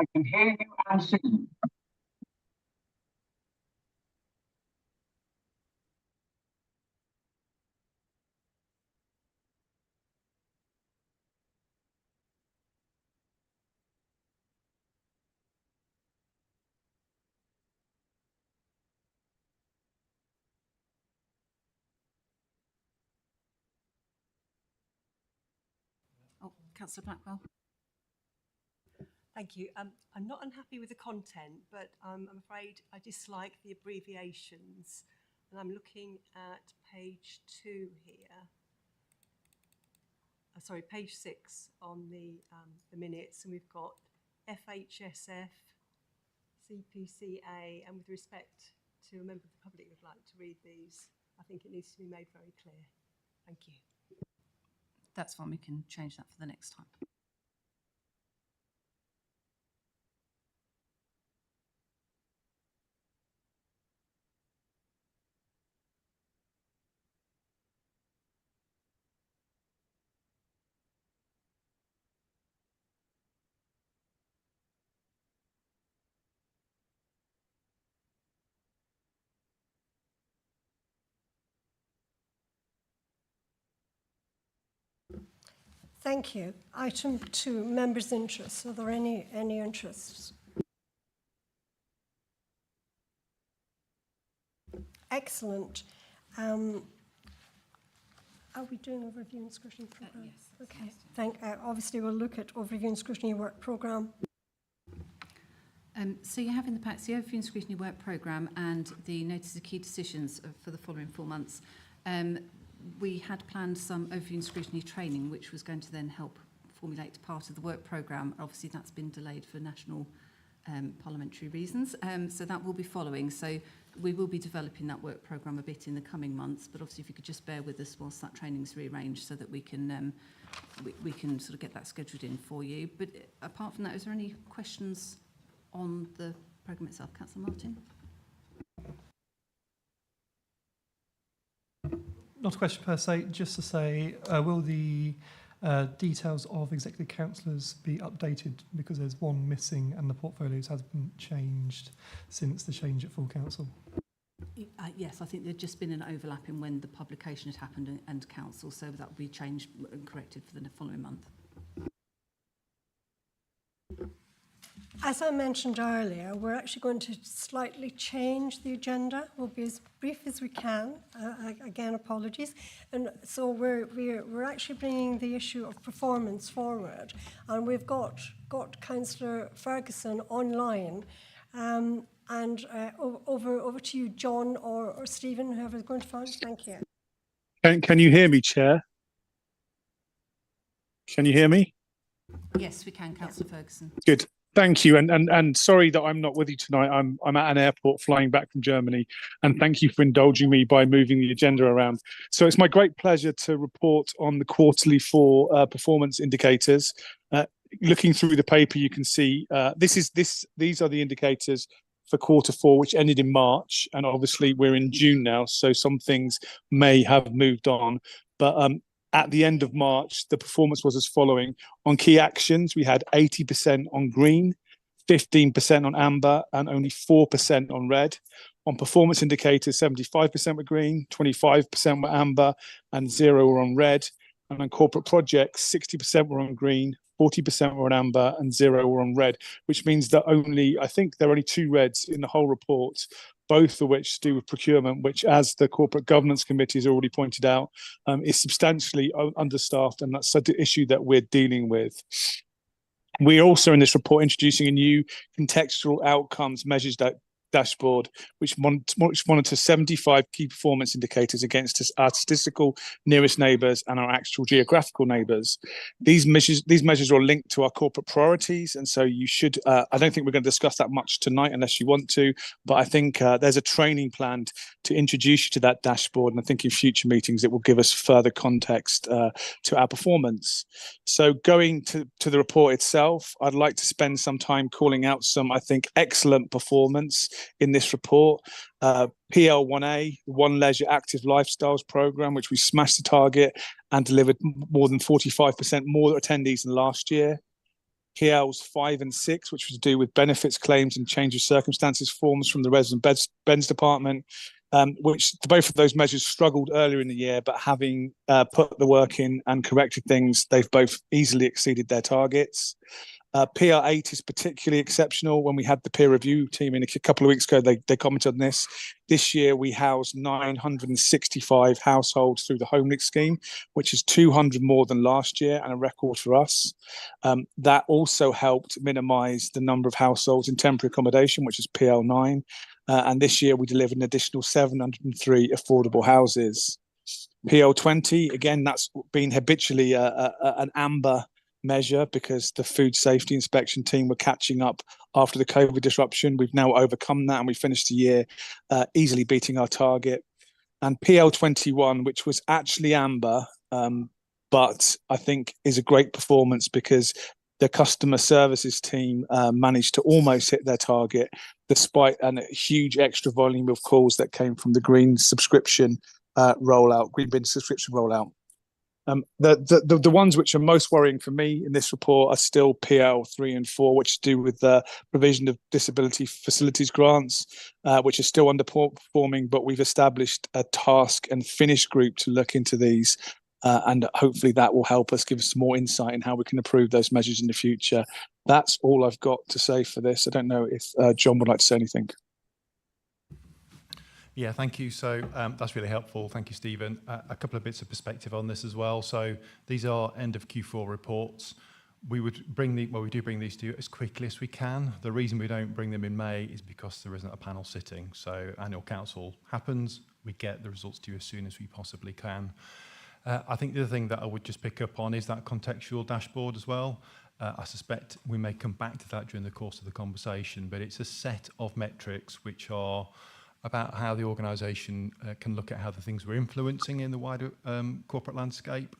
I can hear you and see you. Oh, Councillor Blackwell. Thank you. I'm not unhappy with the content, but I'm afraid I dislike the abbreviations. And I'm looking at page 2 here. Sorry, page 6 on the minutes, and we've got FHSF, CPCA, and with respect to a member of the public who'd like to read these, I think it needs to be made very clear. Thank you. That's fine, we can change that for the next time. Thank you. Item 2, members' interests. Are there any interests? Excellent. Are we doing overview and scrutiny programme? Yes. Okay. Obviously, we'll look at overview and scrutiny work programme. So you have in the packs the overview and scrutiny work programme and the notice of key decisions for the following 4 months. We had planned some overview and scrutiny training, which was going to then help formulate part of the work programme. Obviously, that's been delayed for national parliamentary reasons. So that will be following. So we will be developing that work programme a bit in the coming months. But obviously, if you could just bear with us whilst that training's rearranged so that we can we can sort of get that scheduled in for you. But apart from that, is there any questions on the programme itself? Councillor Martin? Not a question per se, just to say, will the details of executive councillors be updated because there's one missing and the portfolios hasn't changed since the change at full council? Yes, I think there'd just been an overlap in when the publication had happened and council, so that will be changed and corrected for the following month. As I mentioned earlier, we're actually going to slightly change the agenda. We'll be as brief as we can. Again, apologies. And so we're actually bringing the issue of performance forward. And we've got Councillor Ferguson online. Over to you, John or Stephen, whoever's going to phone. Thank you. Can you hear me, Chair? Can you hear me? Yes, we can, Councillor Ferguson. Good. Thank you, and sorry that I'm not with you tonight. I'm at an airport flying back from Germany, and thank you for indulging me by moving the agenda around. So it's my great pleasure to report on the quarterly 4 performance indicators. Looking through the paper, you can see these are the indicators for quarter 4, which ended in March, and obviously we're in June now, so some things may have moved on, but at the end of March, the performance was as following. On key actions, we had 80% on green, 15% on amber, and only 4% on red. On performance indicators, 75% were green, 25% were amber, and 0 were on red. And on corporate projects, 60% were on green, 40% were on amber, and 0 were on red, which means that I think there are only 2 reds in the whole report, both of which to do with procurement, which, as the Corporate Governance Committee has already pointed out, is substantially understaffed, and that's the issue that we're dealing with. We're also in this report introducing a new contextual outcomes measures dashboard, which monitors 75 key performance indicators against our statistical nearest neighbours and our actual geographical neighbours. These measures are linked to our corporate priorities, and so you should. I don't think we're going to discuss that much tonight, unless you want to. But I think there's a training planned to introduce you to that dashboard, and I think in future meetings it will give us further context to our performance. So going to the report itself, I'd like to spend some time calling out some, I think, excellent performance in this report. PL1A, One Leisure Active Lifestyles Programme, which we smashed the target and delivered more than 45% more attendees than last year. PLs 5 and 6, which was to do with benefits claims and change of circumstances forms from the resident beds department, which both of those measures struggled earlier in the year, but having put the work in and corrected things, they've both easily exceeded their targets. PR8 is particularly exceptional. When we had the peer review team in a couple of weeks ago, they commented on this. This year, we housed 965 households through the HomeLink scheme, which is 200 more than last year and a record for us. That also helped minimise the number of households in temporary accommodation, which is PL9. And this year, we delivered an additional 703 affordable houses. PL20, again, that's been habitually an amber measure because the food safety inspection team were catching up after the COVID disruption. We've now overcome that and we finished the year easily beating our target. And PL21, which was actually amber, but I think is a great performance because the customer services team managed to almost hit their target despite a huge extra volume of calls that came from the green subscription green bin subscription rollout. The ones which are most worrying for me in this report are still PL 3 and 4, which do with the provision of disability facilities grants, which are still underperforming, but we've established a task and finish group to look into these. And hopefully that will help us give us some more insight in how we can improve those measures in the future. That's all I've got to say for this. I don't know if John would like to say anything. Yeah, thank you. So that's really helpful. Thank you, Stephen. A couple of bits of perspective on this as well. So these are end of Q4 reports. We do bring these to you as quickly as we can. The reason we don't bring them in May is because there isn't a panel sitting. So annual council happens. We get the results to you as soon as we possibly can. I think the other thing that I would just pick up on is that contextual dashboard as well. I suspect we may come back to that during the course of the conversation, but it's a set of metrics which are about how the organisation can look at how the things we're influencing in the wider corporate landscape.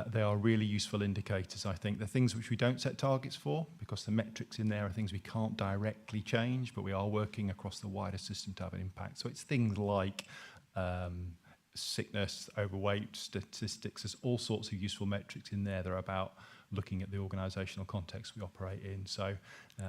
They are really useful indicators, I think. The things which we don't set targets for, because the metrics in there are things we can't directly change, but we are working across the wider system to have an impact. So it's things like sickness, overweight, statistics. There's all sorts of useful metrics in there that are about looking at the organisational context we operate in. So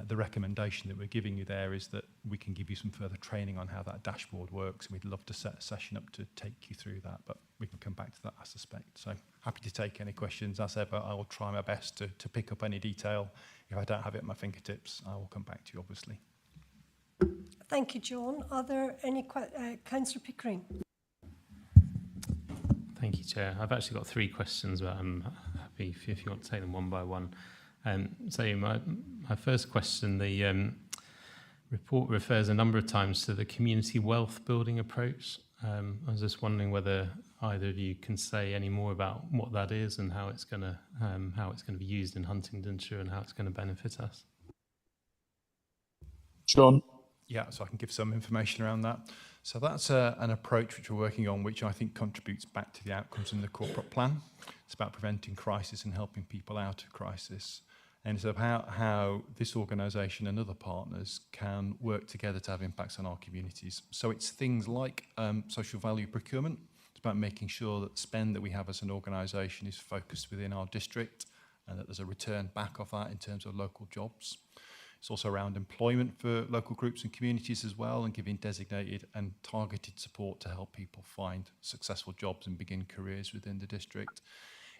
the recommendation that we're giving you there is that we can give you some further training on how that dashboard works, and we'd love to set a session up to take you through that, but we can come back to that, I suspect. So happy to take any questions. As ever, I will try my best to pick up any detail. If I don't have it at my fingertips, I will come back to you, obviously. Thank you, John. Are there any Councillor Pickering? Thank you, Chair. I've actually got 3 questions, but I'm happy if you want to take them one by one. So my first question, the report refers a number of times to the community wealth building approach. I was just wondering whether either of you can say any more about what that is and how it's going to be used in Huntingdonshire and how it's going to benefit us. John? Yeah, so I can give some information around that. So that's an approach which we're working on, which I think contributes back to the outcomes in the corporate plan. It's about preventing crisis and helping people out of crisis. And it's about how this organisation and other partners can work together to have impacts on our communities. So it's things like social value procurement. It's about making sure that spend that we have as an organisation is focused within our district and that there's a return back of that in terms of local jobs. It's also around employment for local groups and communities as well, and giving designated and targeted support to help people find successful jobs and begin careers within the district.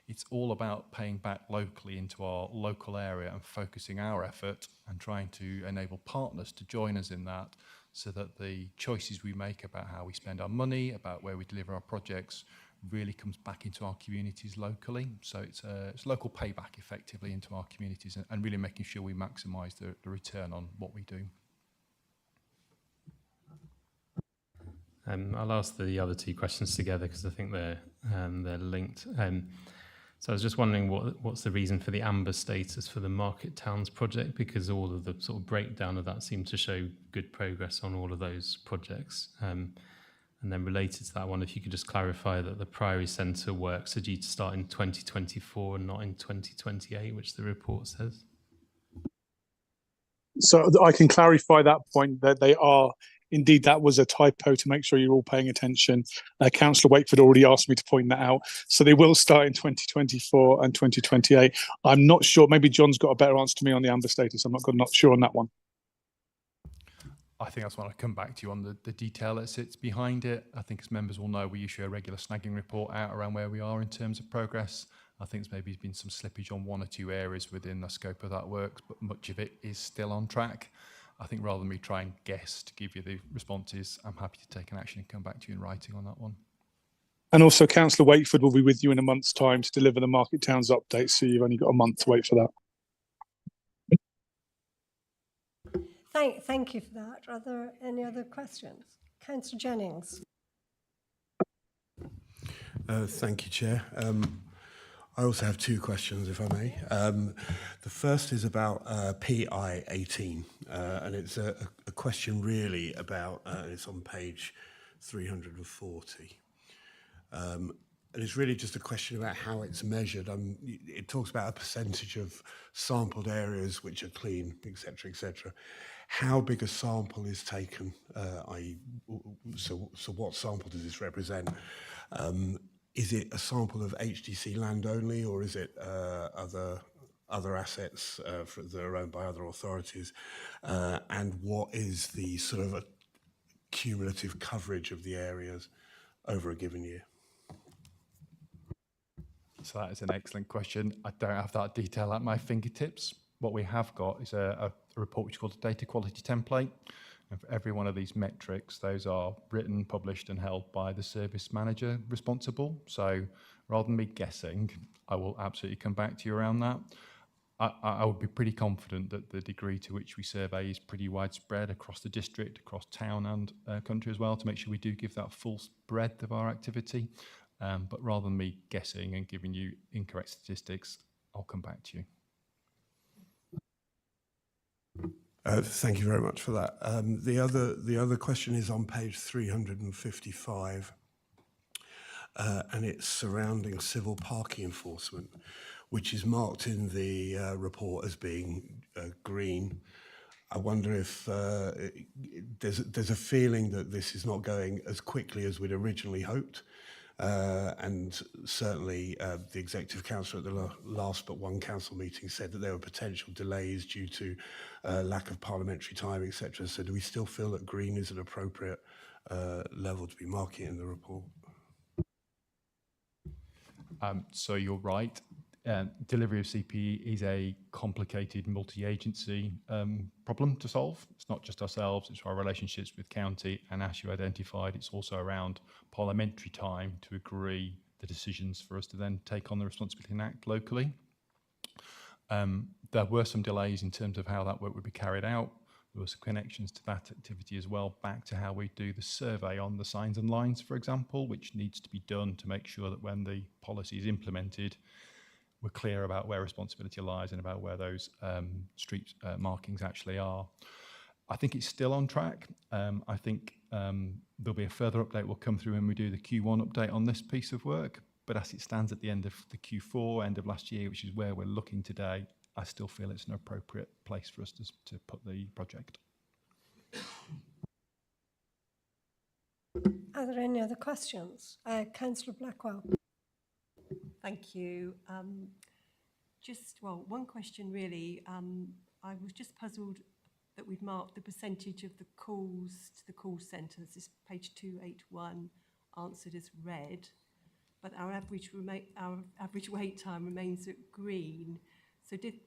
It's all about paying back locally into our local area and focusing our effort and trying to enable partners to join us in that, so that the choices we make about how we spend our money, about where we deliver our projects, really comes back into our communities locally. So it's local payback effectively into our communities and really making sure we maximise the return on what we do. I'll ask the other 2 questions together because I think they're linked. So I was just wondering what's the reason for the amber status for the Market Towns project, because all of the sort of breakdown of that seemed to show good progress on all of those projects. And then related to that one, if you could just clarify that the Priory Centre works are due to start in 2024 and not in 2028, which the report says. So I can clarify that point, that they are Indeed, that was a typo to make sure you're all paying attention. Councillor Wakeford already asked me to point that out. So they will start in 2024 and 2028. I'm not sure. Maybe John's got a better answer to me on the amber status. I'm not sure on that one. I think that's when I come back to you on the detail that sits behind it. I think as members will know, we issue a regular snagging report out around where we are in terms of progress. I think there's maybe been some slippage on one or two areas within the scope of that work, but much of it is still on track. I think rather than me try and guess to give you the responses, I'm happy to take an action and come back to you in writing on that one. And also Councillor Wakeford will be with you in a month's time to deliver the Market Towns update. So you've only got a month to wait for that. Thank you for that. Are there any other questions? Councillor Jennings. Thank you, Chair. I also have two questions, if I may. The first is about PI 18, and it's a question really about, it's on page 340. And it's really just a question about how it's measured. It talks about a percentage of sampled areas which are clean, etc., etc. How big a sample is taken? So what sample does this represent? Is it a sample of HDC land only, or is it other assets that are owned by other authorities? And what is the sort of a cumulative coverage of the areas over a given year? So that is an excellent question. I don't have that detail at my fingertips. What we have got is a report which is called a data quality template. And for every one of these metrics, those are written, published and held by the service manager responsible. So rather than me guessing, I will absolutely come back to you around that. I would be pretty confident that the degree to which we survey is pretty widespread across the district, across town and country as well, to make sure we do give that full breadth of our activity. But rather than me guessing and giving you incorrect statistics, I'll come back to you. Thank you very much for that. The other question is on page 355, and it's surrounding civil parking enforcement, which is marked in the report as being green. I wonder if there's a feeling that this is not going as quickly as we'd originally hoped. And certainly the Executive Council at the last but one council meeting said that there were potential delays due to lack of parliamentary time, etc. So do we still feel that green is an appropriate level to be marking in the report? So you're right. Delivery of CPE is a complicated multi-agency problem to solve. It's not just ourselves, it's our relationships with county, and as you identified, it's also around parliamentary time to agree the decisions for us to then take on the responsibility and act locally. There were some delays in terms of how that work would be carried out. There were some connections to that activity as well, back to how we do the survey on the signs and lines, for example, which needs to be done to make sure that when the policy is implemented, we're clear about where responsibility lies and about where those street markings actually are. I think it's still on track. I think there'll be a further update will come through when we do the Q1 update on this piece of work. But as it stands at the end of the Q4, end of last year, which is where we're looking today, I still feel it's an appropriate place for us to put the project. Are there any other questions? Councillor Blackwell. Thank you. One question really. I was just puzzled that we've marked the percentage of the calls to the call centres, this page 281, answered as red, but our average wait time remains at green. So did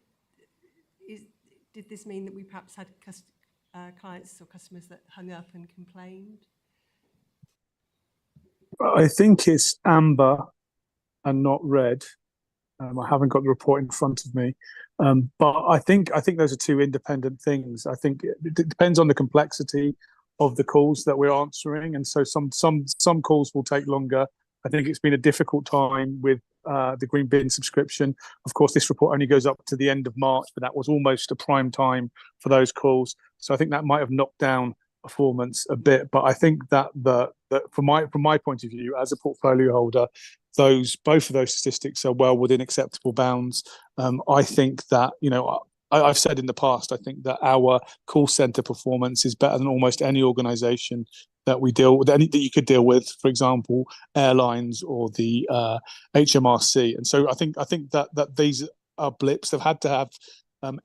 this mean that we perhaps had clients or customers that hung up and complained? I think it's amber and not red. I haven't got the report in front of me, but I think those are two independent things. I think it depends on the complexity of the calls that we're answering, and so some calls will take longer. I think it's been a difficult time with the green bin subscription. Of course, this report only goes up to the end of March, but that was almost a prime time for those calls. So I think that might have knocked down performance a bit. But I think that from my point of view as a portfolio holder, both of those statistics are well within acceptable bounds. I think that I've said in the past, I think that our call center performance is better than almost any organization that we deal with, any that you could deal with, for example, airlines or the HMRC. And so I think that these are blips. They've had to have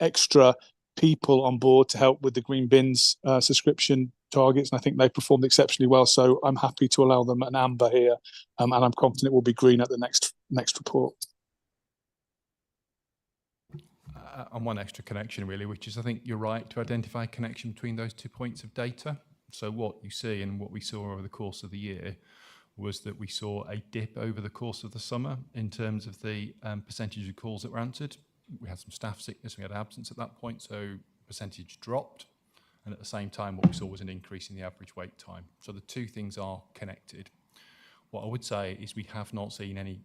extra people on board to help with the green bins subscription targets, and I think they performed exceptionally well. So I'm happy to allow them an amber here, and I'm confident it will be green at the next report. And one extra connection really, which is I think you're right to identify a connection between those 2 points of data. So what you see and what we saw over the course of the year was that we saw a dip over the course of the summer in terms of the percentage of calls that were answered. We had some staff sickness, we had absence at that point, so percentage dropped. And at the same time, what we saw was an increase in the average wait time. So the two things are connected. What I would say is we have not seen any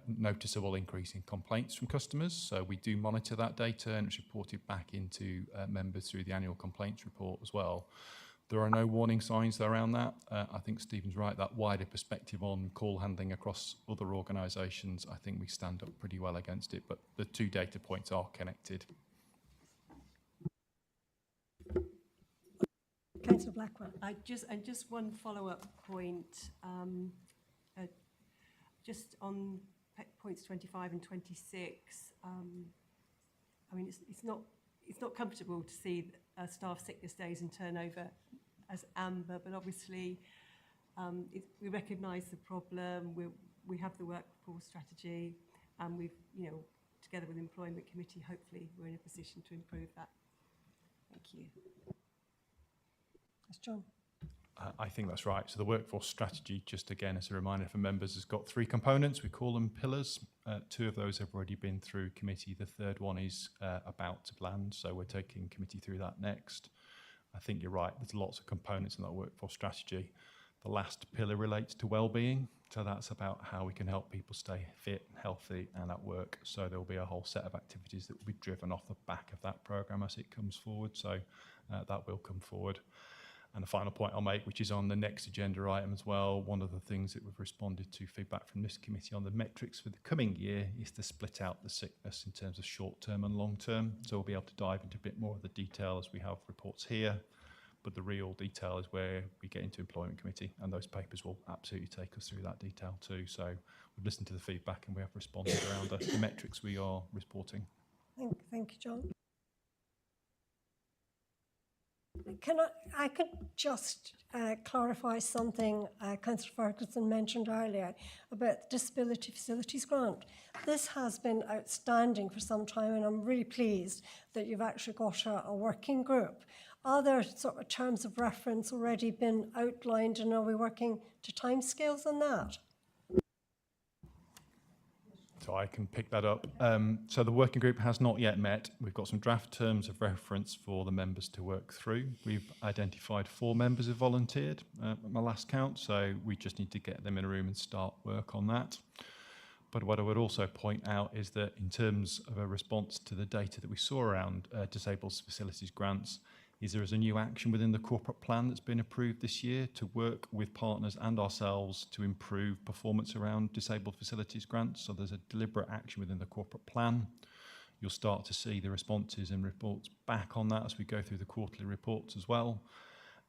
noticeable increase in complaints from customers. So we do monitor that data and it's reported back into members through the annual complaints report as well. There are no warning signs around that. I think Stephen's right, that wider perspective on call handling across other organisations, I think we stand up pretty well against it, but the two data points are connected. Councillor Blackwell. And just one follow-up point, just on points 25 and 26. I mean, it's not comfortable to see staff sickness days and turnover as amber, but obviously we recognise the problem. We have the workforce strategy, and we've, together with the Employment Committee, hopefully we're in a position to improve that. Thank you. Yes, John. I think that's right. So the workforce strategy, just again as a reminder for members, has got 3 components. We call them pillars. 2 of those have already been through committee. The third one is about to land, so we're taking committee through that next. I think you're right. There's lots of components in that workforce strategy. The last pillar relates to well-being. So that's about how we can help people stay fit, healthy and at work. So there will be a whole set of activities that will be driven off the back of that programme as it comes forward. So that will come forward. And the final point I'll make, which is on the next agenda item as well, one of the things that we've responded to feedback from this committee on the metrics for the coming year is to split out the sickness in terms of short-term and long-term. So we'll be able to dive into a bit more of the detail as we have reports here. But the real detail is where we get into Employment Committee, and those papers will absolutely take us through that detail too. So we've listened to the feedback and we have responded around the metrics we are reporting. Thank you, John. I could just clarify something Councillor Ferguson mentioned earlier about the Disability Facilities Grant. This has been outstanding for some time, and I'm really pleased that you've actually got a working group. Are there sort of terms of reference already been outlined, and are we working to timescales on that? So I can pick that up. So the working group has not yet met. We've got some draft terms of reference for the members to work through. We've identified 4 members who volunteered at my last count, so we just need to get them in a room and start work on that. But what I would also point out is that in terms of a response to the data that we saw around disabled facilities grants, is there is a new action within the corporate plan that's been approved this year to work with partners and ourselves to improve performance around disabled facilities grants. So there's a deliberate action within the corporate plan. You'll start to see the responses and reports back on that as we go through the quarterly reports as well.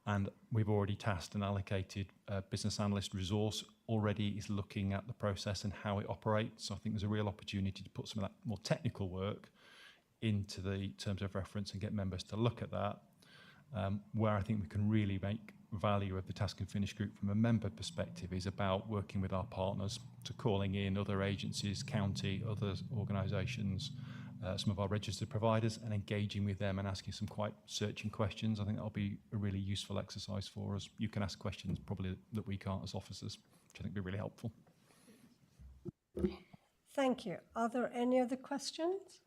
And we've already tasked and allocated a business analyst resource already is looking at the process and how it operates. So I think there's a real opportunity to put some of that more technical work into the terms of reference and get members to look at that. Where I think we can really make value of the task and finish group from a member perspective is about working with our partners, to calling in other agencies, county, other organisations, some of our registered providers, and engaging with them and asking some quite searching questions. I think that'll be a really useful exercise for us. You can ask questions probably that we can't as officers, which I think will be really helpful. Thank you. Are there any other questions?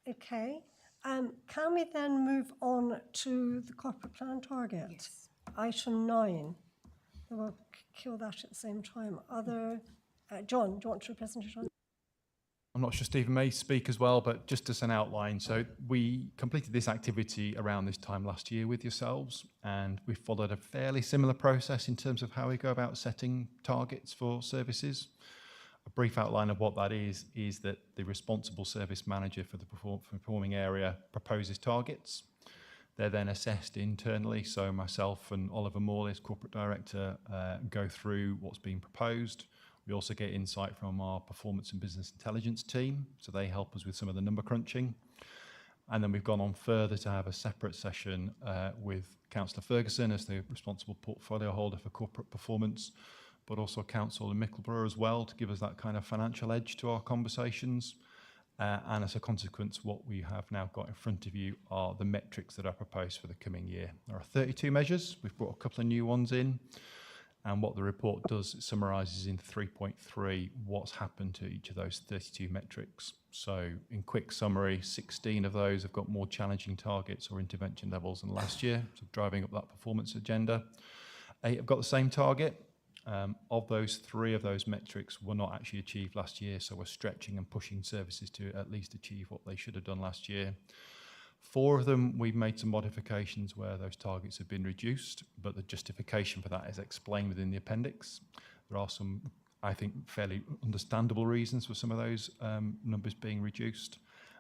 Okay. Can we then move on to the corporate plan target? Yes. Item 9. We'll kill that at the same time. John, do you want to present it on? I'm not sure Stephen may speak as well, but just as an outline. So we completed this activity around this time last year with yourselves, and we followed a fairly similar process in terms of how we go about setting targets for services. A brief outline of what that is that the responsible service manager for the performing area proposes targets. They're then assessed internally. So myself and Oliver Morley, as corporate director, go through what's being proposed. We also get insight from our performance and business intelligence team. So they help us with some of the number crunching. And then we've gone on further to have a separate session with Councillor Ferguson as the responsible portfolio holder for corporate performance, but also Council in Mickleborough as well, to give us that kind of financial edge to our conversations. And as a consequence, what we have now got in front of you are the metrics that are proposed for the coming year. There are 32 measures. We've brought a couple of new ones in. And what the report does, it summarises in 3.3 what's happened to each of those 32 metrics. So in quick summary, 16 of those have got more challenging targets or intervention levels than last year, so driving up that performance agenda. 8 have got the same target. Of those, 3 of those metrics were not actually achieved last year, so we're stretching and pushing services to at least achieve what they should have done last year. 4 of them, we've made some modifications where those targets have been reduced, but the justification for that is explained within the appendix. There are some, I think, fairly understandable reasons for some of those numbers being reduced.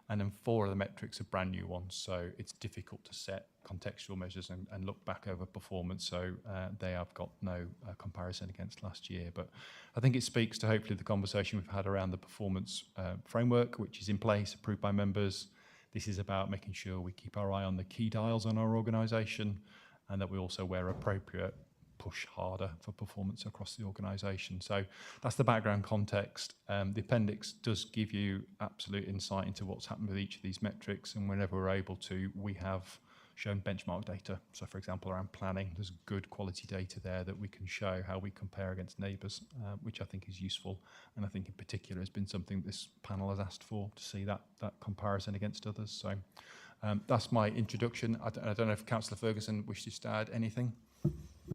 And then 4 of the metrics are brand new ones, so it's difficult to set contextual measures and look back over performance, so they have got no comparison against last year. But I think it speaks to hopefully the conversation we've had around the performance framework, which is in place, approved by members. This is about making sure we keep our eye on the key dials on our organisation, and that we also, where appropriate, push harder for performance across the organisation. So that's the background context. The appendix does give you absolute insight into what's happened with each of these metrics, and whenever we're able to, we have shown benchmark data. So for example, around planning, there's good quality data there that we can show how we compare against neighbours, which I think is useful. And I think in particular has been something this panel has asked for, to see that comparison against others. So that's my introduction. I don't know if Councillor Ferguson wishes to add anything.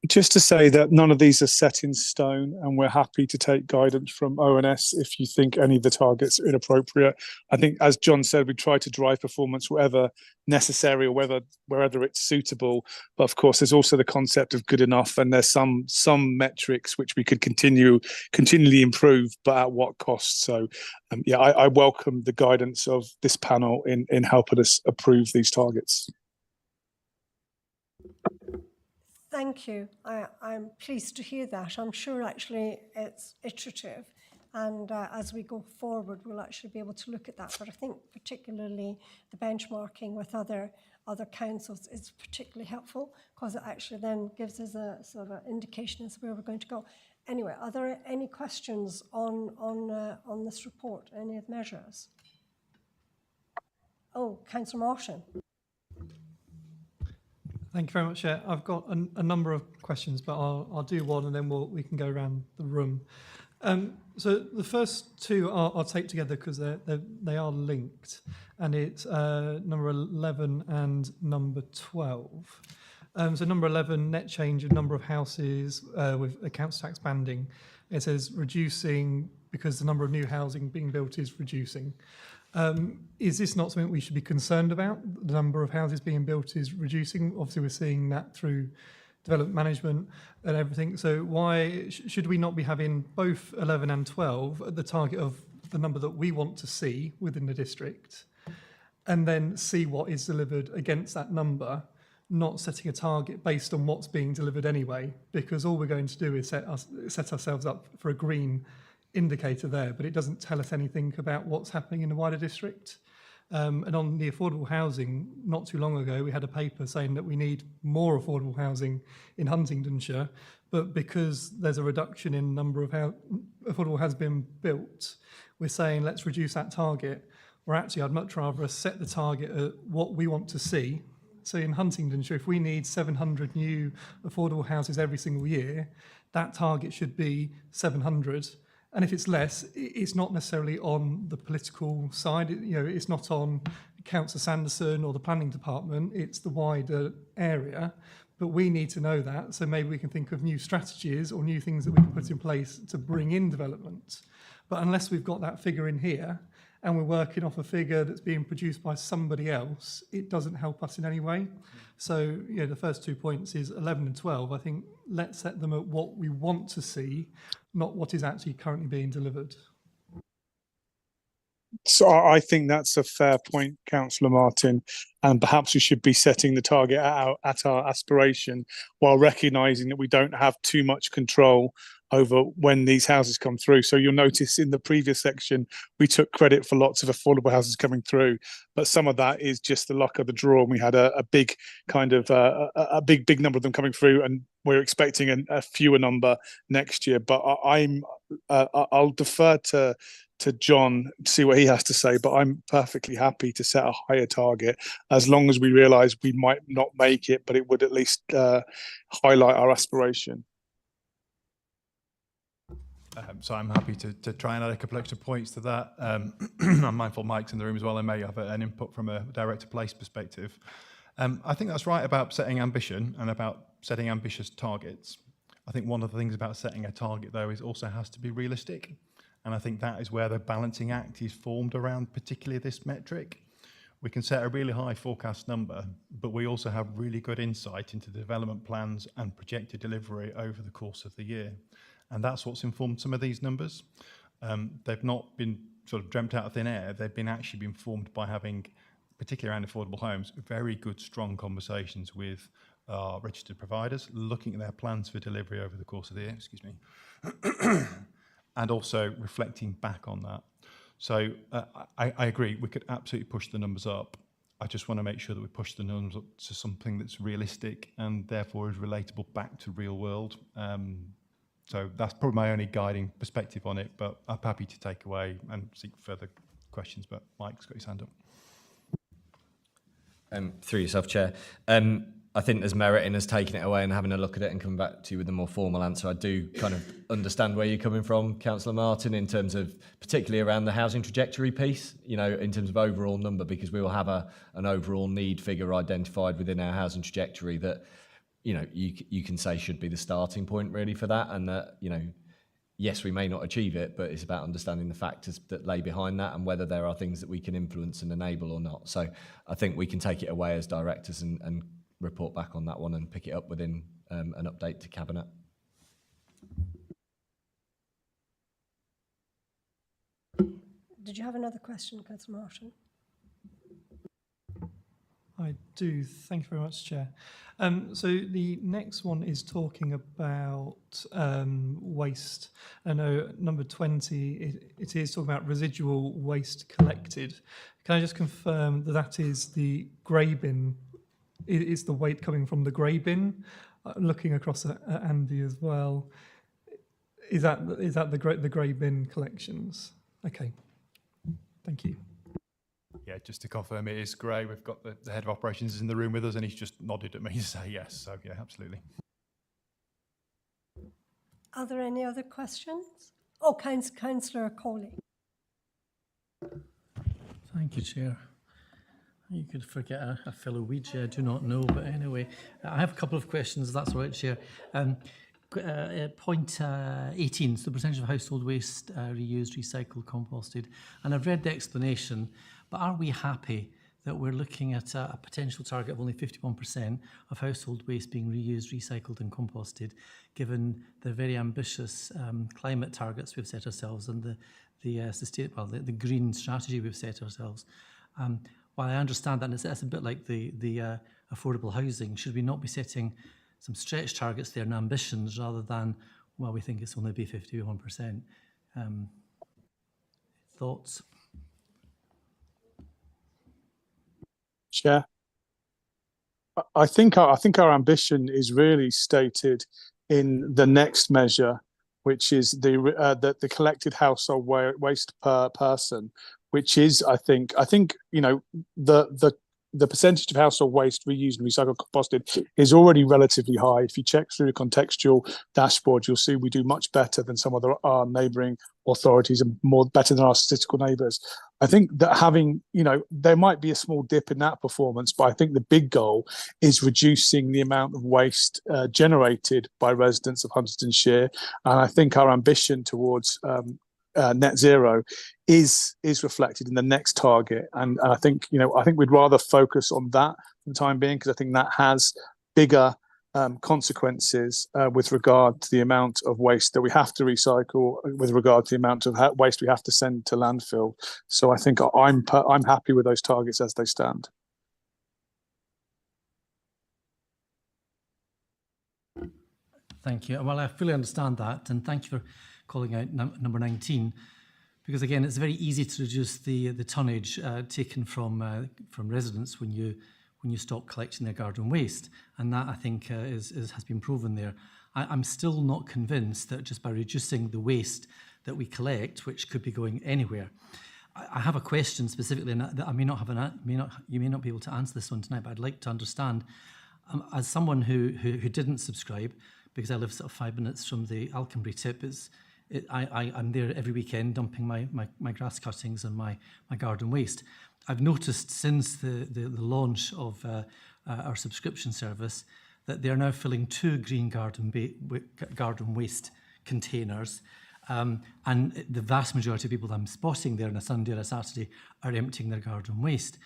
Just to say that none of these are set in stone, and we're happy to take guidance from ONS if you think any of the targets are inappropriate. I think, as John said, we try to drive performance wherever necessary or wherever it's suitable. But of course, there's also the concept of good enough, and there's some metrics which we could continually improve, but at what cost? So, yeah, I welcome the guidance of this panel in helping us approve these targets. Thank you. I'm pleased to hear that. I'm sure actually it's iterative, and as we go forward, we'll actually be able to look at that. But I think particularly the benchmarking with other councils is particularly helpful, because it actually then gives us a sort of indication as to where we're going to go. Anyway, are there any questions on this report, any of the measures? Oh, Councillor Martin. Thank you very much, Chair. I've got a number of questions, but I'll do one and then we can go around the room. So the first 2 I'll take together because they are linked, and it's number 11 and number 12. So number 11, net change of number of houses with a council tax banding. It says reducing because the number of new housing being built is reducing. Is this not something we should be concerned about? The number of houses being built is reducing. Obviously, we're seeing that through development management and everything. So why should we not be having both 11 and 12 at the target of the number that we want to see within the district, and then see what is delivered against that number, not setting a target based on what's being delivered anyway? Because all we're going to do is set ourselves up for a green indicator there, but it doesn't tell us anything about what's happening in the wider district. And on the affordable housing, not too long ago, we had a paper saying that we need more affordable housing in Huntingdonshire, but because there's a reduction in number of affordable housing being built, we're saying let's reduce that target. Where actually I'd much rather us set the target at what we want to see. So in Huntingdonshire, if we need 700 new affordable houses every single year, that target should be 700. And if it's less, it's not necessarily on the political side. It's not on Councillor Sanderson or the planning department. It's the wider area. But we need to know that. So maybe we can think of new strategies or new things that we can put in place to bring in development. But unless we've got that figure in here and we're working off a figure that's being produced by somebody else, it doesn't help us in any way. So, the first 2 points is 11 and 12. I think let's set them at what we want to see, not what is actually currently being delivered. So I think that's a fair point, Councillor Martin, and perhaps we should be setting the target at our aspiration, while recognising that we don't have too much control over when these houses come through. So you'll notice in the previous section, we took credit for lots of affordable houses coming through, but some of that is just the luck of the draw. And we had a big kind of a big number of them coming through, and we're expecting a fewer number next year. But I'll defer to John to see what he has to say, but I'm perfectly happy to set a higher target as long as we realise we might not make it, but it would at least highlight our aspiration. So I'm happy to try and add a couple extra points to that. I'm mindful Mike's in the room as well, and may have an input from a director place perspective. I think that's right about setting ambition and about setting ambitious targets. I think one of the things about setting a target, though, is also has to be realistic. And I think that is where the balancing act is formed around particularly this metric. We can set a really high forecast number, but we also have really good insight into the development plans and projected delivery over the course of the year. And that's what's informed some of these numbers. They've not been sort of dreamt out of thin air. They've been actually been formed by having, particularly around affordable homes, very good, strong conversations with our registered providers, looking at their plans for delivery over the course of the year, and also reflecting back on that. So I agree, we could absolutely push the numbers up. I just want to make sure that we push the numbers up to something that's realistic and therefore is relatable back to real world. So that's probably my only guiding perspective on it, but I'm happy to take away and seek further questions, but Mike's got his hand up. Through yourself, Chair. I think there's merit in us taking it away and having a look at it and coming back to you with a more formal answer. I do kind of understand where you're coming from, Councillor Martin, in terms of particularly around the housing trajectory piece, you know, in terms of overall number, because we will have an overall need figure identified within our housing trajectory that, you know, you can say should be the starting point really for that, and that, you know, yes, we may not achieve it, but it's about understanding the factors that lay behind that and whether there are things that we can influence and enable or not. So I think we can take it away as directors and report back on that one and pick it up within an update to Cabinet. Did you have another question, Councillor Martin? I do. Thank you very much, Chair. So the next one is talking about waste. I know number 20, it is talking about residual waste collected. Can I just confirm that that is the grey bin? Is the weight coming from the grey bin? Looking across at Andy as well. Is that the grey bin collections? Okay. Thank you. Yeah, just to confirm, it is grey. We've got the head of operations in the room with us, and he's just nodded at me to say yes. So yeah, absolutely. Are there any other questions? Oh, Councillor Coley. Thank you, Chair. You could forget a fellow Ouija, I do not know, but anyway, I have a couple of questions, that's all right, Chair. Point 18, so the percentage of household waste reused, recycled, composted, and I've read the explanation, but are we happy that we're looking at a potential target of only 51% of household waste being reused, recycled and composted, given the very ambitious climate targets we've set ourselves and the green strategy we've set ourselves? While I understand that, and it's a bit like the affordable housing, should we not be setting some stretch targets there and ambitions rather than, well, we think it's only be 51%? Thoughts? Chair, I think our ambition is really stated in the next measure, which is the collected household waste per person, which is I think you know the percentage of household waste reused and recycled composted is already relatively high. If you check through the contextual dashboard, you'll see we do much better than some of our neighbouring authorities and better than our statistical neighbours. I think that having, you know, there might be a small dip in that performance, but I think the big goal is reducing the amount of waste generated by residents of Huntingdonshire. And I think our ambition towards net zero is reflected in the next target, and I think, you know, I think we'd rather focus on that for the time being, because I think that has bigger consequences with regard to the amount of waste that we have to recycle, with regard to the amount of waste we have to send to landfill. So I think I'm happy with those targets as they stand. Thank you. Well, I fully understand that, and thank you for calling out number 19, because again, it's very easy to reduce the tonnage taken from residents when you stop collecting their garden waste, and that I think has been proven there. I'm still not convinced that just by reducing the waste that we collect, which could be going anywhere. I have a question specifically, and that I may not have you may not be able to answer this one tonight, but I'd like to understand, as someone who didn't subscribe, because I live sort of 5 minutes from the Alconbury tip, I'm there every weekend dumping my grass cuttings and my garden waste. I've noticed since the launch of our subscription service that they're now filling 2 green garden waste containers, and the vast majority of people that I'm spotting there on a Sunday or a Saturday are emptying their garden waste.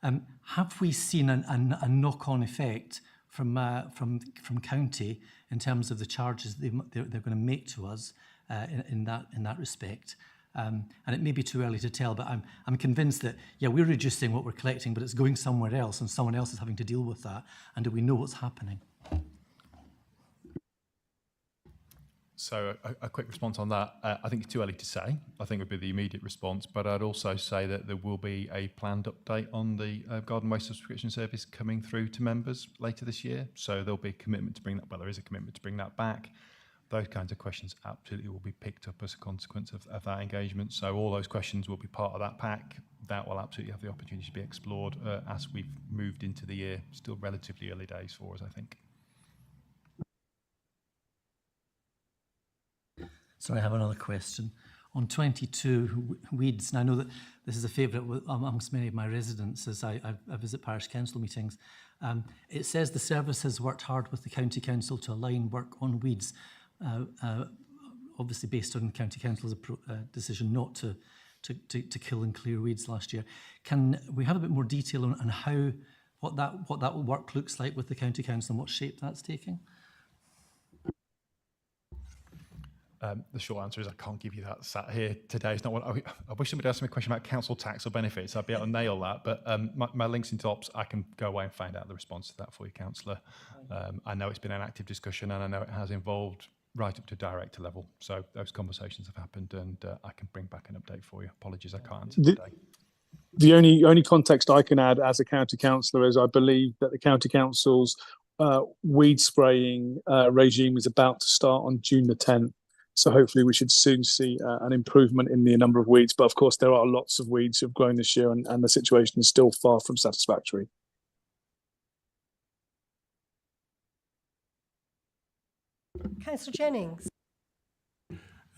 Have we seen a knock-on effect from county in terms of the charges they're going to make to us in that respect? And it may be too early to tell, but I'm convinced that, yeah, we're reducing what we're collecting, but it's going somewhere else and someone else is having to deal with that. And do we know what's happening? So a quick response on that. I think it's too early to say. I think would be the immediate response, but I'd also say that there will be a planned update on the garden waste subscription service coming through to members later this year. So there'll be a commitment to bring that, well, there is a commitment to bring that back. Those kinds of questions absolutely will be picked up as a consequence of that engagement. So all those questions will be part of that pack. That will absolutely have the opportunity to be explored as we've moved into the year. Still relatively early days for us, I think. So I have another question. On 22, weeds, and I know that this is a favourite amongst many of my residents as I visit parish council meetings. It says the service has worked hard with the county council to align work on weeds, obviously based on county council's decision not to kill and clear weeds last year. Can we have a bit more detail on how what that work looks like with the county council and what shape that's taking? The short answer is I can't give you that sat here today. It's not what I wish somebody asked me a question about council tax or benefits. I'd be able to nail that. But my links into ops, I can go away and find out the response to that for you, councillor. I know it's been an active discussion, and I know it has involved right up to director level. So those conversations have happened, and I can bring back an update for you. Apologies, I can't answer today. The only context I can add as a county councillor is I believe that the county council's weed spraying regime is about to start on June the 10th. So hopefully we should soon see an improvement in the number of weeds. But of course, there are lots of weeds who have grown this year, and the situation is still far from satisfactory. Councillor Jennings.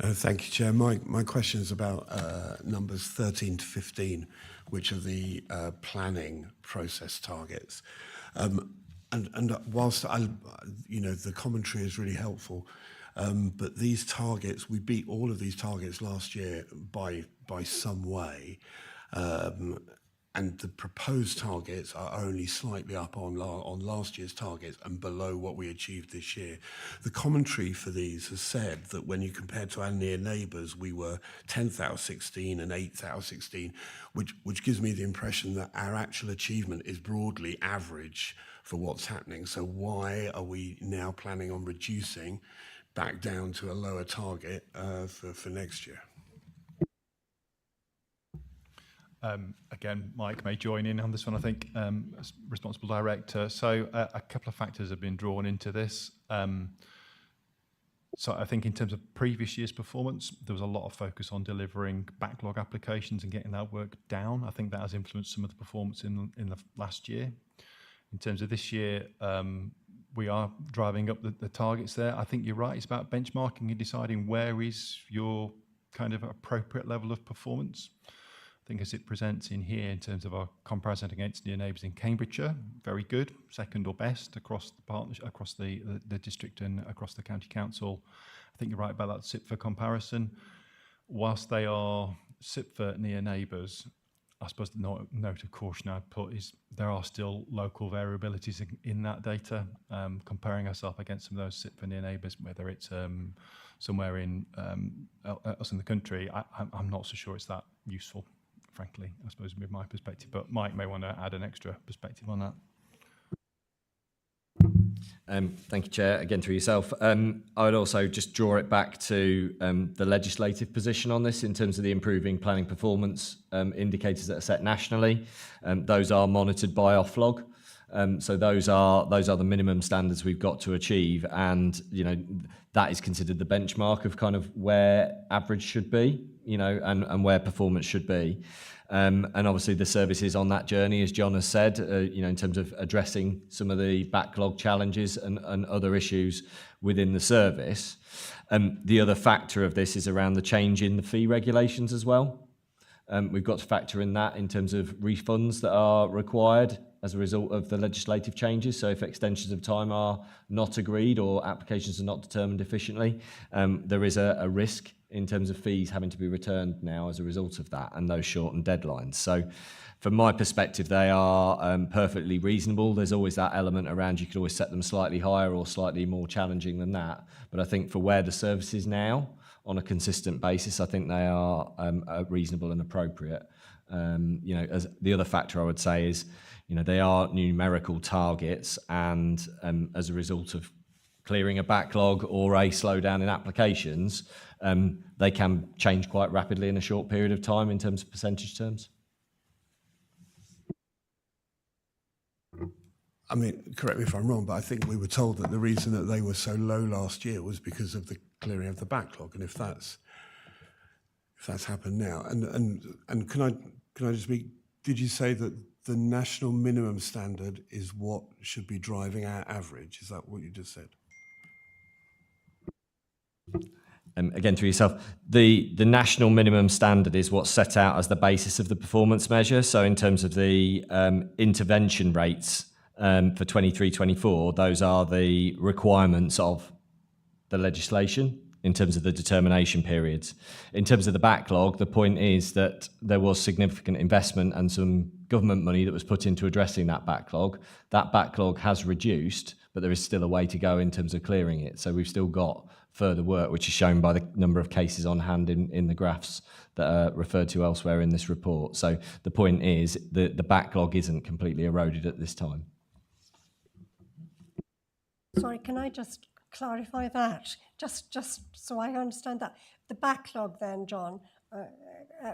Thank you, Chair. My question is about numbers 13 to 15, which are the planning process targets. And whilst the commentary is really helpful, but these targets, we beat all of these targets last year by some way, and the proposed targets are only slightly up on last year's targets and below what we achieved this year. The commentary for these has said that when you compare to our near neighbours, we were 10th out of 16 and 8th out of 16, which gives me the impression that our actual achievement is broadly average for what's happening. So why are we now planning on reducing back down to a lower target for next year? Again, Mike may join in on this one, I think, as responsible director. So a couple of factors have been drawn into this. So I think in terms of previous year's performance, there was a lot of focus on delivering backlog applications and getting that work down. I think that has influenced some of the performance in the last year. In terms of this year, we are driving up the targets there. I think you're right. It's about benchmarking and deciding where is your kind of appropriate level of performance. I think as it presents in here in terms of our comparison against near neighbours in Cambridgeshire, very good, second or best across the partnership, across the district and across the county council. I think you're right about that SIPFA comparison. Whilst they are SIPFA near neighbours, I suppose the note of caution I'd put is there are still local variabilities in that data. Comparing ourselves against some of those sit for near neighbours, whether it's somewhere in else in the country, I'm not so sure it's that useful, frankly, I suppose, with my perspective. But Mike may want to add an extra perspective on that. Thank you, Chair. Again, through yourself. I would also just draw it back to the legislative position on this in terms of the improving planning performance indicators that are set nationally. Those are monitored by Oflog. So those are the minimum standards we've got to achieve, and that is considered the benchmark of kind of where average should be, and where performance should be. And obviously the service is on that journey, as John has said, in terms of addressing some of the backlog challenges and other issues within the service. The other factor of this is around the change in the fee regulations as well. We've got to factor in that in terms of refunds that are required as a result of the legislative changes. So if extensions of time are not agreed or applications are not determined efficiently, there is a risk in terms of fees having to be returned now as a result of that and those shortened deadlines. So from my perspective, they are perfectly reasonable. There's always that element around, you could always set them slightly higher or slightly more challenging than that. But I think for where the service is now, on a consistent basis, I think they are reasonable and appropriate. As the other factor I would say is, they are numerical targets, and as a result of clearing a backlog or a slowdown in applications, they can change quite rapidly in a short period of time in terms of percentage terms. I mean, correct me if I'm wrong, but I think we were told that the reason that they were so low last year was because of the clearing of the backlog. And if that's happened now, and can I just be? Did you say that the national minimum standard is what should be driving our average? Is that what you just said? Again, through yourself, the national minimum standard is what's set out as the basis of the performance measure. So in terms of the intervention rates for 23-24, those are the requirements of the legislation in terms of the determination periods. In terms of the backlog, the point is that there was significant investment and some government money that was put into addressing that backlog. That backlog has reduced, but there is still a way to go in terms of clearing it. So we've still got further work, which is shown by the number of cases on hand in the graphs that are referred to elsewhere in this report. So the point is that the backlog isn't completely eroded at this time. Sorry, can I just clarify that? Just so I understand that. The backlog then, John,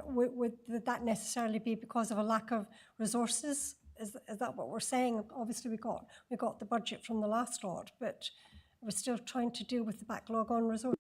would that necessarily be because of a lack of resources? Is that what we're saying? Obviously, we got the budget from the last lot, but we're still trying to deal with the backlog on resources.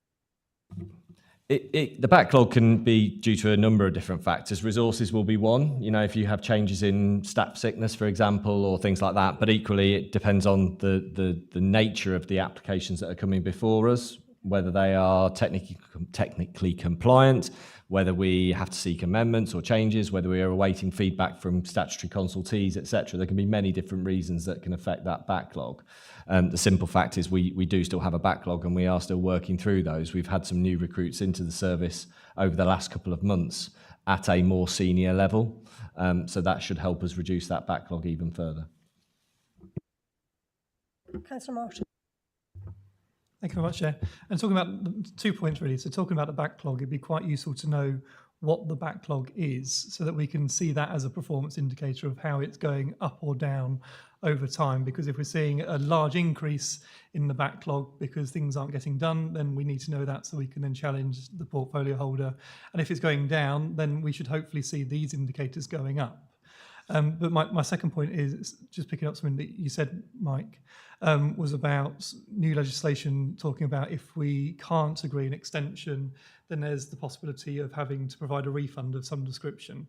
The backlog can be due to a number of different factors. Resources will be one, if you have changes in staff sickness, for example, or things like that. But equally, it depends on the nature of the applications that are coming before us, whether they are technically compliant, whether we have to seek amendments or changes, whether we are awaiting feedback from statutory consultees, etc. There can be many different reasons that can affect that backlog. The simple fact is we do still have a backlog and we are still working through those. We've had some new recruits into the service over the last couple of months at a more senior level. So that should help us reduce that backlog even further. Councillor Martin. Thank you very much, Chair. And talking about 2 points really. So talking about the backlog, it'd be quite useful to know what the backlog is so that we can see that as a performance indicator of how it's going up or down over time. Because if we're seeing a large increase in the backlog because things aren't getting done, then we need to know that so we can then challenge the portfolio holder. And if it's going down, then we should hopefully see these indicators going up. But my second point is just picking up something that you said, Mike, was about new legislation talking about if we can't agree an extension, then there's the possibility of having to provide a refund of some description.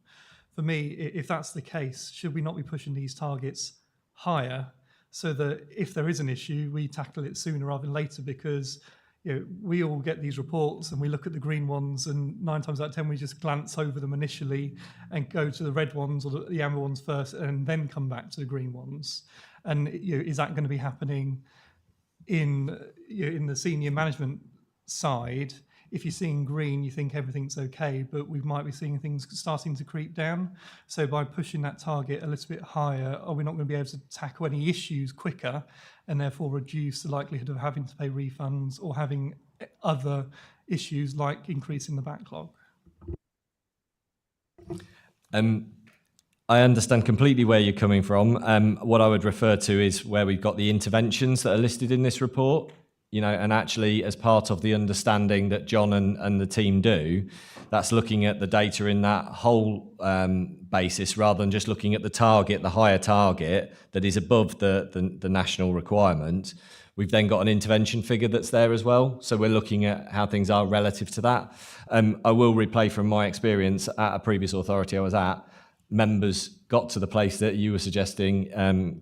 For me, if that's the case, should we not be pushing these targets higher so that if there is an issue, we tackle it sooner rather than later? Because we all get these reports and we look at the green ones, and 9 times out of 10 we just glance over them initially and go to the red ones or the amber ones first and then come back to the green ones. And is that going to be happening in the senior management side if you're seeing green, you think everything's okay, but we might be seeing things starting to creep down. So by pushing that target a little bit higher, are we not going to be able to tackle any issues quicker and therefore reduce the likelihood of having to pay refunds or having other issues like increasing the backlog? I understand completely where you're coming from. What I would refer to is where we've got the interventions that are listed in this report, you know, and actually as part of the understanding that John and the team do, that's looking at the data in that whole basis rather than just looking at the target, the higher target that is above the national requirement. We've then got an intervention figure that's there as well. So we're looking at how things are relative to that. I will replay from my experience at a previous authority I was at. Members got to the place that you were suggesting,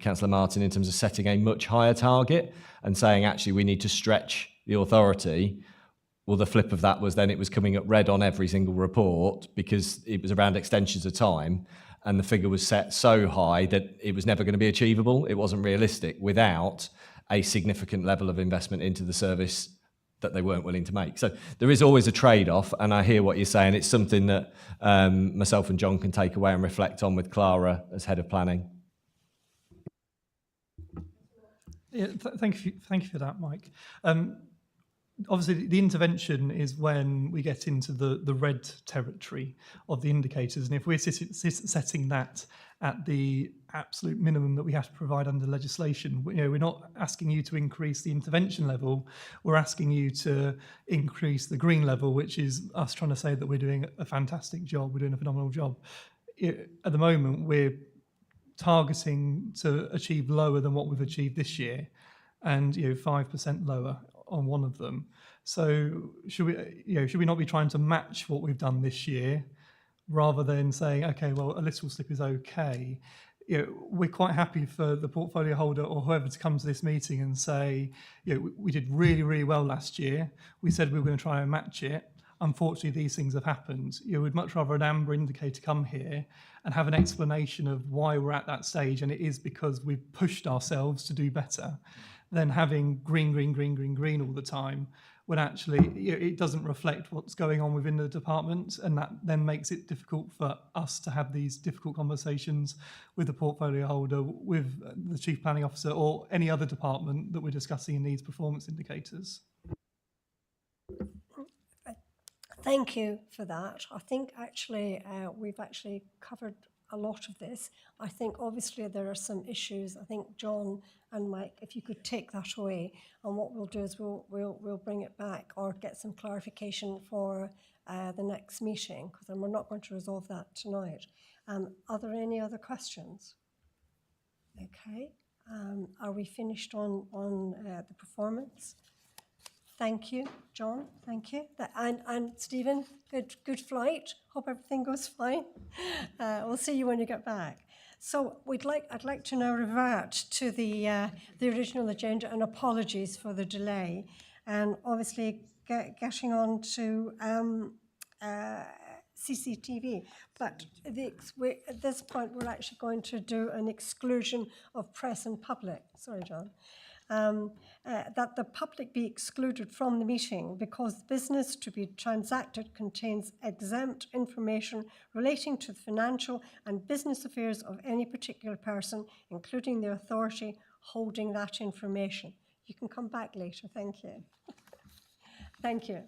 Councillor Martin, in terms of setting a much higher target and saying, actually, we need to stretch the authority. Well, the flip of that was then it was coming up red on every single report because it was around extensions of time and the figure was set so high that it was never going to be achievable. It wasn't realistic without a significant level of investment into the service that they weren't willing to make. So there is always a trade-off, and I hear what you're saying. It's something that myself and John can take away and reflect on with Clara as head of planning. Yeah, thank you for that, Mike. Obviously, the intervention is when we get into the red territory of the indicators, and if we're setting that at the absolute minimum that we have to provide under legislation, you know, we're not asking you to increase the intervention level, we're asking you to increase the green level, which is us trying to say that we're doing a fantastic job, we're doing a phenomenal job. At the moment, we're targeting to achieve lower than what we've achieved this year, and 5% lower on one of them. So should we not be trying to match what we've done this year, rather than saying, okay, well, a little slip is okay? We're quite happy for the portfolio holder or whoever to come to this meeting and say, we did really, really well last year. We said we were going to try and match it. Unfortunately, these things have happened. We'd much rather an amber indicator come here and have an explanation of why we're at that stage, and it is because we've pushed ourselves to do better, than having green, green, green, green, green all the time, when actually it doesn't reflect what's going on within the department, and that then makes it difficult for us to have these difficult conversations with the portfolio holder, with the chief planning officer, or any other department that we're discussing in these performance indicators. Thank you for that. I think actually we've actually covered a lot of this. I think obviously there are some issues. I think John and Mike, if you could take that away, and what we'll do is we'll bring it back or get some clarification for the next meeting, because we're not going to resolve that tonight. Are there any other questions? Okay. Are we finished on the performance? Thank you, John. Thank you. And Stephen, good flight. Hope everything goes fine. We'll see you when you get back. So I'd like to now revert to the original agenda, and apologies for the delay. And obviously getting on to CCTV. But at this point, we're actually going to do an exclusion of press and public. Sorry, John. That the public be excluded from the meeting because the business to be transacted contains exempt information relating to the financial and business affairs of any particular person, including the authority holding that information. You can come back later. Thank you. Thank you.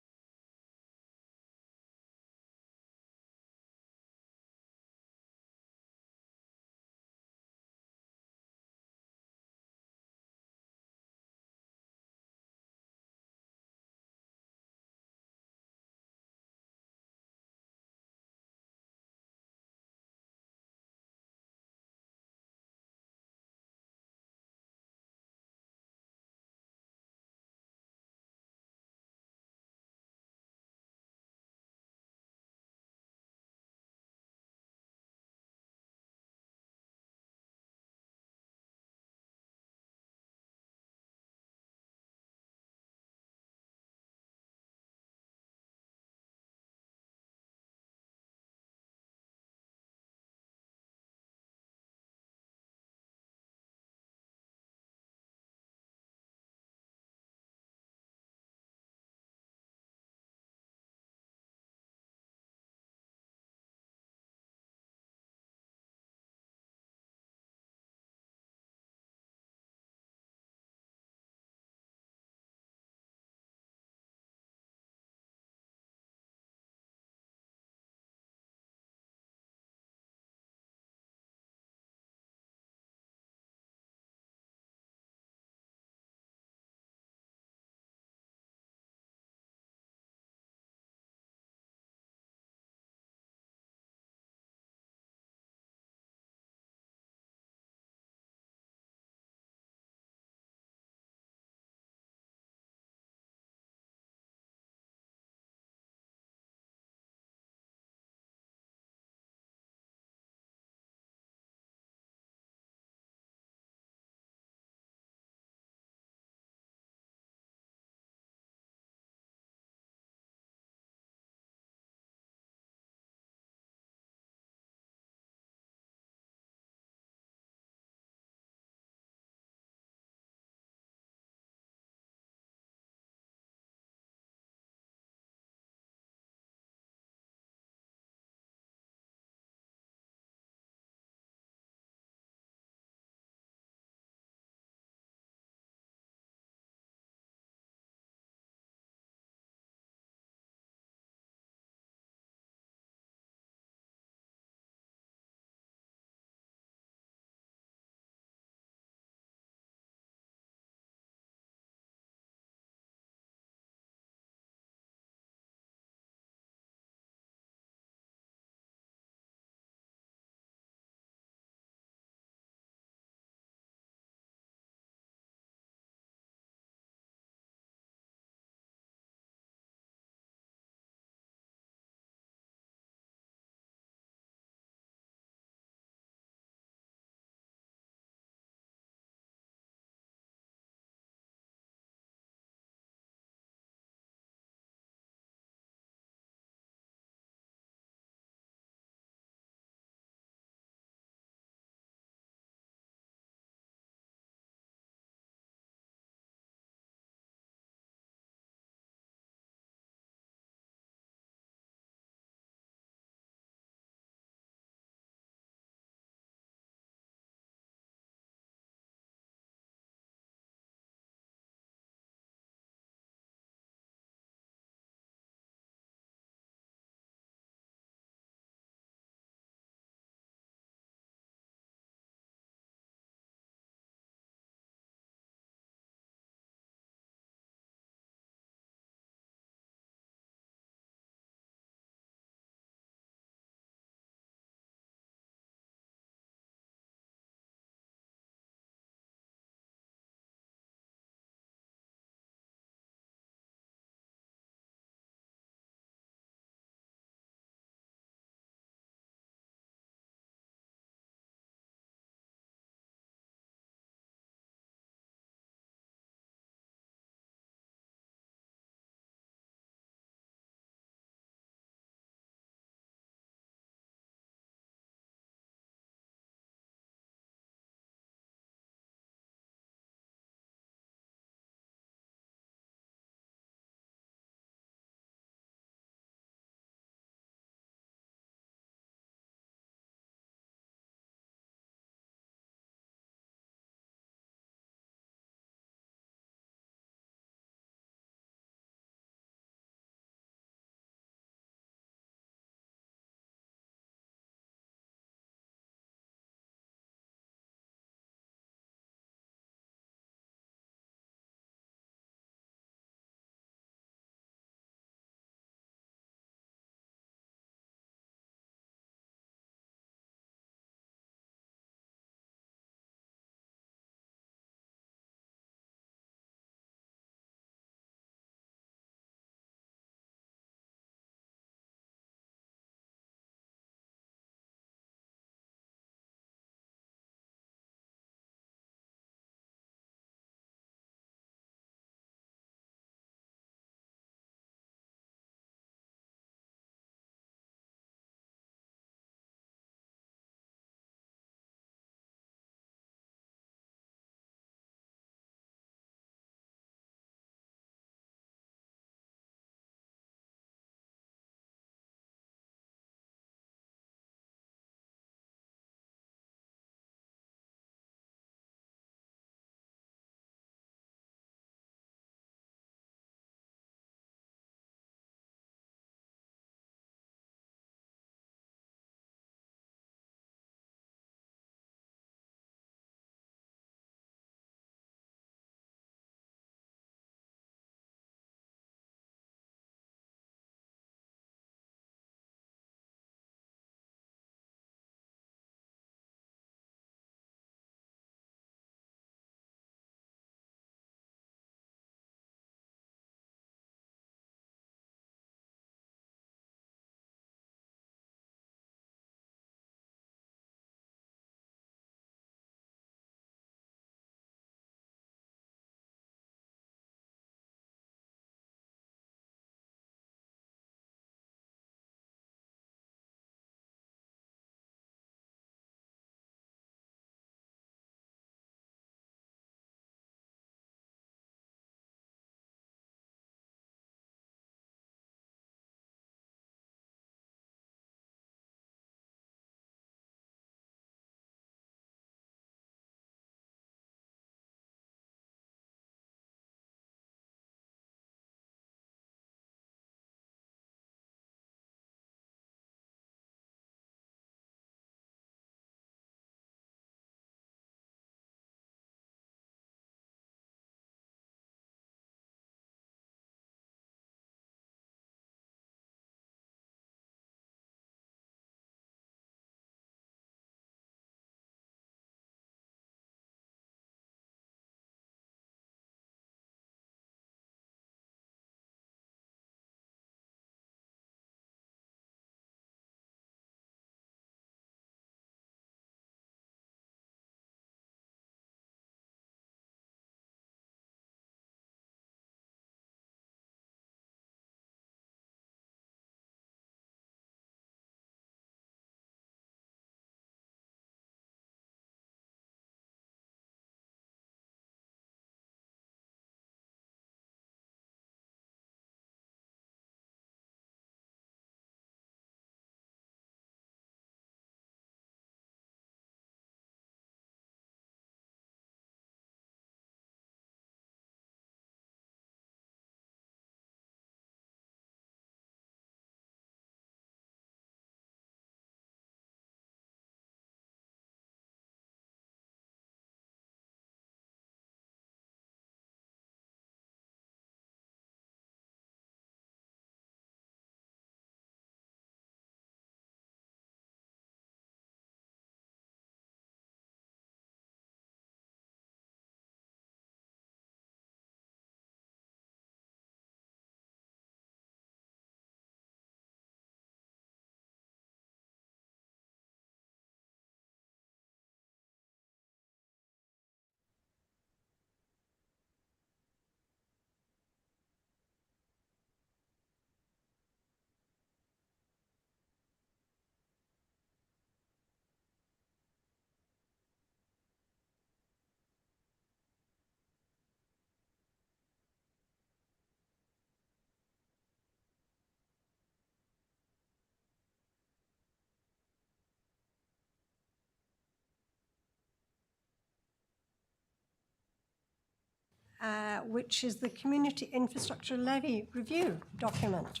which is the Community Infrastructure Levy Review document.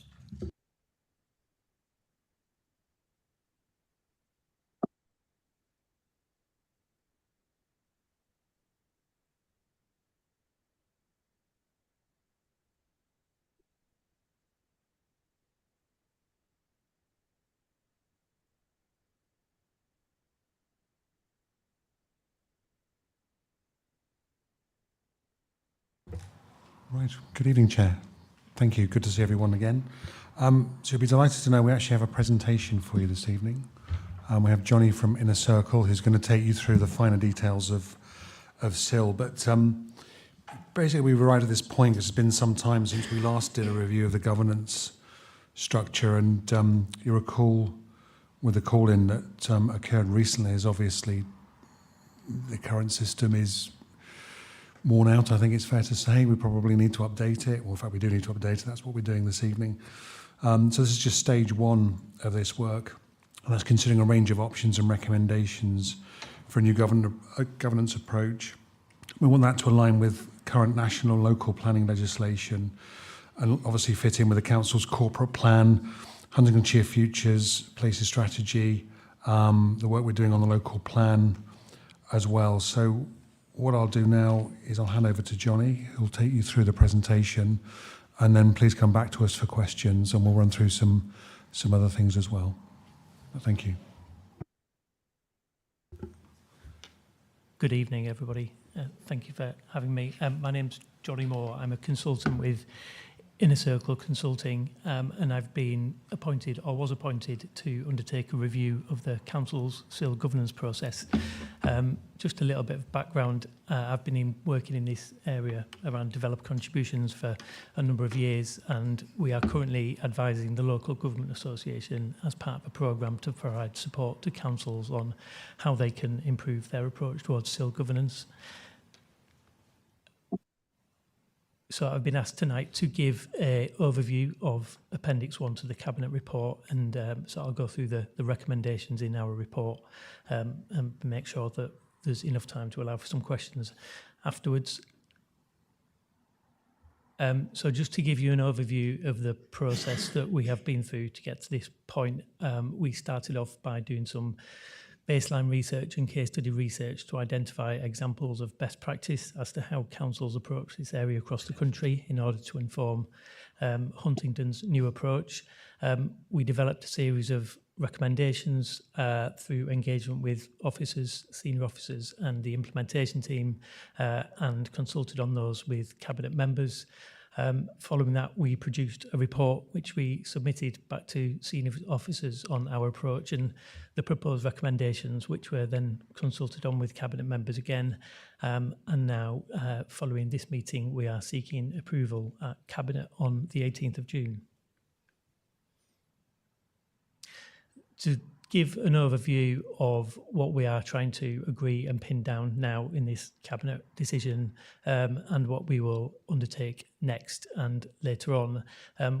Right. Good evening, Chair. Thank you. Good to see everyone again. So you'll be delighted to know we actually have a presentation for you this evening. We have Johnny from Inner Circle who's going to take you through the finer details of SIL. But basically, we've arrived at this point. It's been some time since we last did a review of the governance structure, and you recall with the call-in that occurred recently is obviously the current system is worn out, I think it's fair to say. We probably need to update it. Well, in fact, we do need to update it. That's what we're doing this evening. So this is just stage one of this work. And that's considering a range of options and recommendations for a new governance approach. We want that to align with current national local planning legislation and obviously fit in with the Council's corporate plan, Huntingdonshire Futures, Places Strategy, the work we're doing on the local plan as well. So what I'll do now is I'll hand over to Johnny, who'll take you through the presentation, and then please come back to us for questions, and we'll run through some other things as well. Thank you. Good evening, everybody. Thank you for having me. My name's Johnny Moore. I'm a consultant with Inner Circle Consulting, and I've been appointed, or was appointed, to undertake a review of the Council's SIL governance process. Just a little bit of background. I've been working in this area around developed contributions for a number of years, and we are currently advising the Local Government Association as part of a programme to provide support to councils on how they can improve their approach towards SIL governance. So I've been asked tonight to give an overview of Appendix 1 to the Cabinet report, and so I'll go through the recommendations in our report and make sure that there's enough time to allow for some questions afterwards. So just to give you an overview of the process that we have been through to get to this point, we started off by doing some baseline research and case study research to identify examples of best practice as to how councils approach this area across the country in order to inform Huntingdon's new approach. We developed a series of recommendations through engagement with officers, senior officers and the implementation team, and consulted on those with Cabinet members. Following that, we produced a report which we submitted back to senior officers on our approach and the proposed recommendations, which were then consulted on with Cabinet members again. And now, following this meeting, we are seeking approval at Cabinet on the 18th of June. To give an overview of what we are trying to agree and pin down now in this Cabinet decision, and what we will undertake next and later on.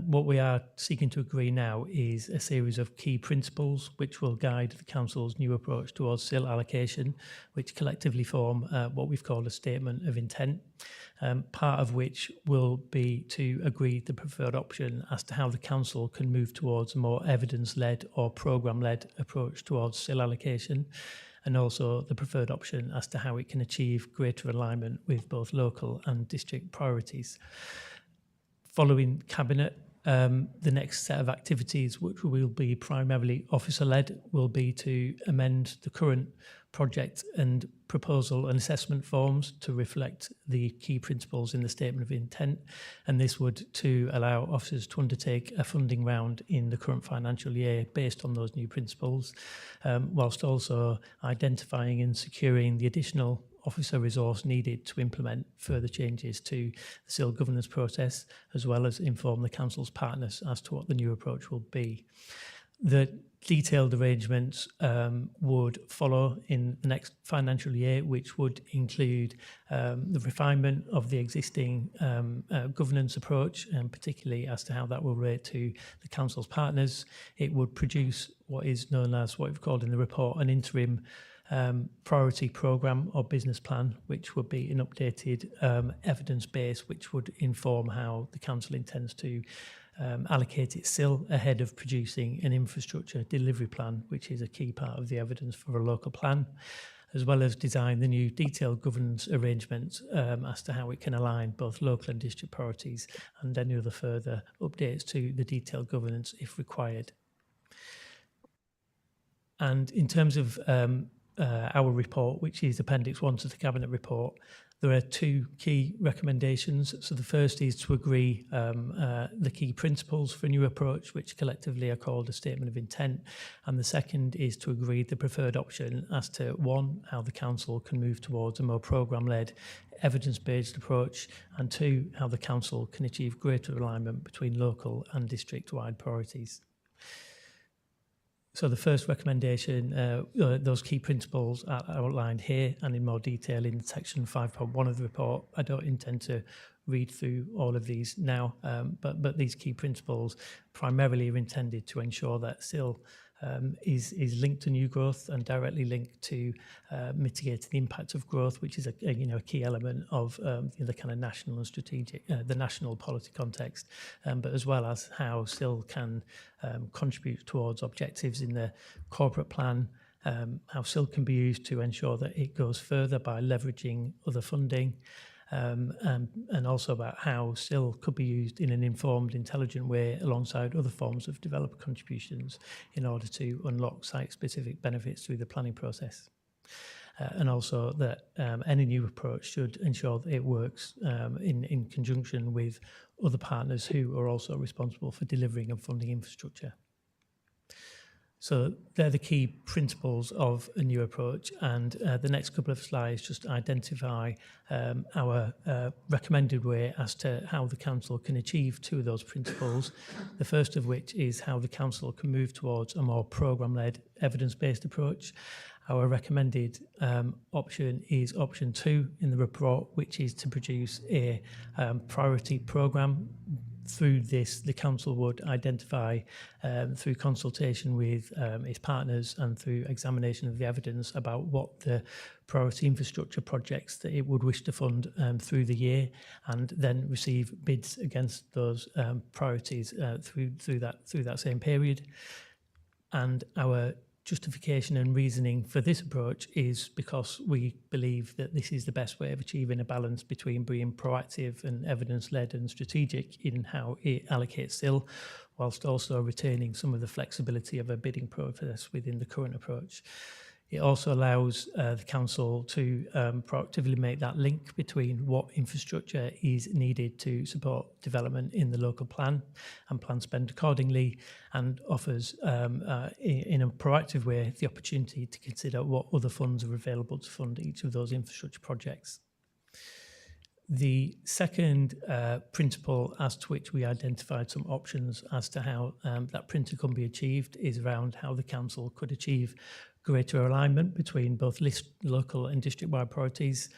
What we are seeking to agree now is a series of key principles which will guide the Council's new approach towards SIL allocation, which collectively form what we've called a statement of intent. Part of which will be to agree the preferred option as to how the Council can move towards a more evidence-led or programme-led approach towards SIL allocation, and also the preferred option as to how it can achieve greater alignment with both local and district priorities. Following Cabinet, the next set of activities, which will be primarily officer-led, will be to amend the current project and proposal and assessment forms to reflect the key principles in the statement of intent, and this would to allow officers to undertake a funding round in the current financial year based on those new principles, whilst also identifying and securing the additional officer resource needed to implement further changes to the SIL governance process, as well as inform the Council's partners as to what the new approach will be. The detailed arrangements would follow in the next financial year, which would include the refinement of the existing governance approach, and particularly as to how that will relate to the Council's partners. It would produce what is known as, what we've called in the report, an interim priority programme or business plan, which would be an updated evidence base, which would inform how the council intends to allocate its SIL ahead of producing an infrastructure delivery plan, which is a key part of the evidence for a local plan, as well as design the new detailed governance arrangements as to how it can align both local and district priorities and any other further updates to the detailed governance if required. And in terms of our report, which is Appendix 1 to the Cabinet report, there are two key recommendations. So the first is to agree the key principles for a new approach, which collectively are called a statement of intent. And the second is to agree the preferred option as to, one, how the council can move towards a more programme-led, evidence-based approach, and two, how the council can achieve greater alignment between local and district-wide priorities. So the first recommendation, those key principles are outlined here and in more detail in section 5.1 of the report. I don't intend to read through all of these now, but these key principles primarily are intended to ensure that SIL is linked to new growth and directly linked to mitigating the impact of growth, which is a key element of the kind of national and strategic, the national policy context, but as well as how SIL can contribute towards objectives in the corporate plan, how SIL can be used to ensure that it goes further by leveraging other funding, and also about how SIL could be used in an informed, intelligent way alongside other forms of developer contributions in order to unlock site-specific benefits through the planning process. And also that any new approach should ensure that it works in conjunction with other partners who are also responsible for delivering and funding infrastructure. So they're the key principles of a new approach, and the next couple of slides just identify our recommended way as to how the council can achieve two of those principles. The first of which is how the council can move towards a more programme-led, evidence-based approach. Our recommended option is option 2 in the report, which is to produce a priority programme. Through this, the council would identify, through consultation with its partners and through examination of the evidence, about what the priority infrastructure projects that it would wish to fund through the year, and then receive bids against those priorities through that same period. And our justification and reasoning for this approach is because we believe that this is the best way of achieving a balance between being proactive and evidence-led and strategic in how it allocates SIL, whilst also retaining some of the flexibility of a bidding process within the current approach. It also allows the council to proactively make that link between what infrastructure is needed to support development in the local plan and plan spend accordingly, and offers in a proactive way the opportunity to consider what other funds are available to fund each of those infrastructure projects. The second principle as to which we identified some options as to how that principle can be achieved is around how the council could achieve greater alignment between both local and district-wide priorities.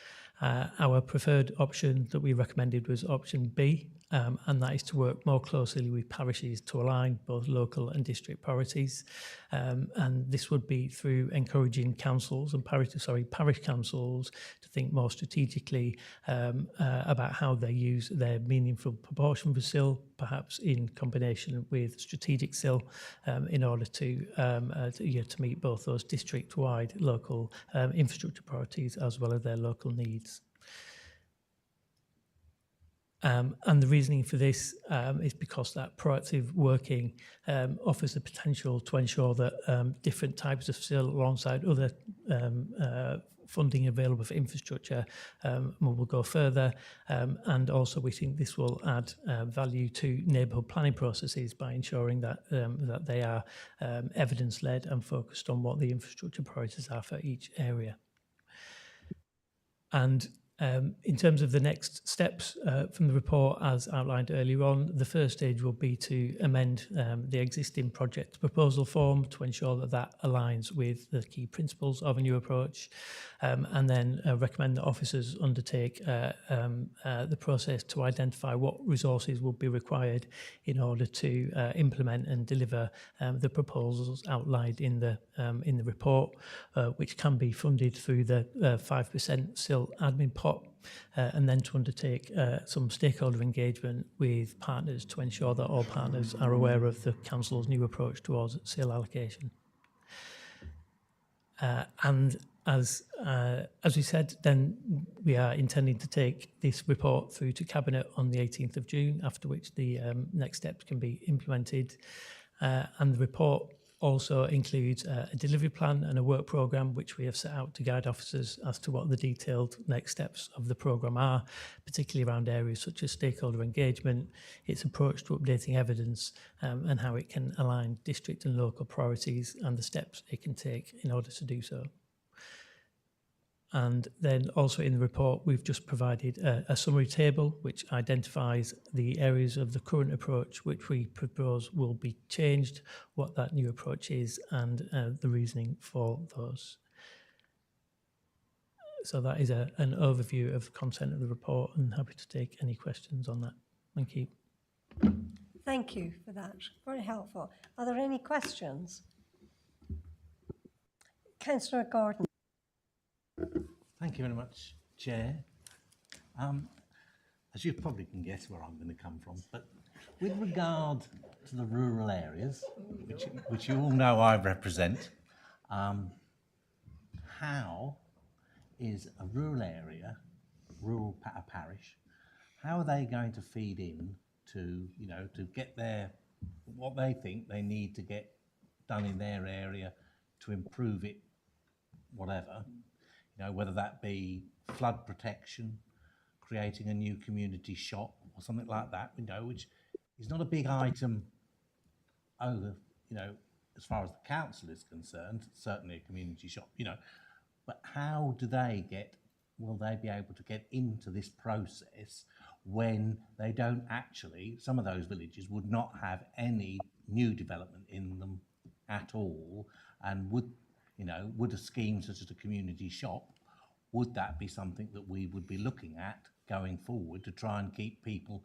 Our preferred option that we recommended was option B, and that is to work more closely with parishes to align both local and district priorities. And this would be through encouraging councils and parish councils to think more strategically about how they use their meaningful proportion for SIL, perhaps in combination with strategic SIL, in order to meet both those district-wide local infrastructure priorities as well as their local needs. And the reasoning for this is because that proactive working offers the potential to ensure that different types of SIL alongside other funding available for infrastructure will go further, and also we think this will add value to neighbourhood planning processes by ensuring that that they are evidence-led and focused on what the infrastructure priorities are for each area. And In terms of the next steps from the report, as outlined earlier on, the first stage will be to amend the existing project proposal form to ensure that that aligns with the key principles of a new approach, and then recommend that officers undertake the process to identify what resources will be required in order to implement and deliver the proposals outlined in the report, which can be funded through the 5% SIL admin pot. And then to undertake some stakeholder engagement with partners to ensure that all partners are aware of the Council's new approach towards SIL allocation. And as we said, then we are intending to take this report through to Cabinet on the 18th of June, after which the next steps can be implemented. And the report also includes a delivery plan and a work programme which we have set out to guide officers as to what the detailed next steps of the programme are, particularly around areas such as stakeholder engagement, its approach to updating evidence, and how it can align district and local priorities and the steps it can take in order to do so. And then also in the report, we've just provided a summary table which identifies the areas of the current approach which we propose will be changed, what that new approach is, and the reasoning for those. So that is an overview of the content of the report, and happy to take any questions on that. Thank you. Thank you for that. Very helpful. Are there any questions? Councillor Gordon. Thank you very much, Chair. As you probably can guess where I'm going to come from, but with regard to the rural areas, which you all know I represent, how is a rural area, a parish, how are they going to feed in to, you know, to get what they think they need to get done in their area to improve it, whatever? You know, whether that be flood protection, creating a new community shop or something like that, you know, which is not a big item over, you know, as far as the council is concerned, certainly a community shop, you know, but how do they will they be able to get into this process when they don't actually, some of those villages would not have any new development in them at all, and would a scheme such as a community shop, would that be something that we would be looking at going forward to try and keep people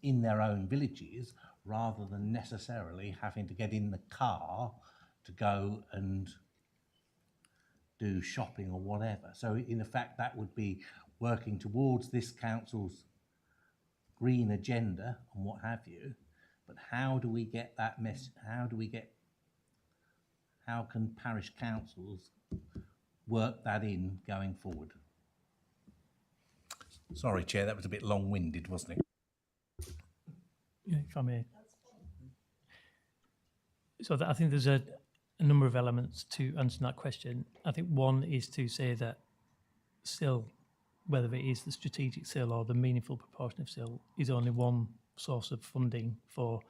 in their own villages rather than necessarily having to get in the car to go and do shopping or whatever? So in effect, that would be working towards this council's green agenda and what have you. But how do we get that how can parish councils work that in going forward? Sorry, Chair, that was a bit long-winded, wasn't it? Yeah, if I may. So I think there's a number of elements to answer that question. I think one is to say that SIL, whether it is the strategic SIL or the meaningful proportion of SIL, is only one source of funding for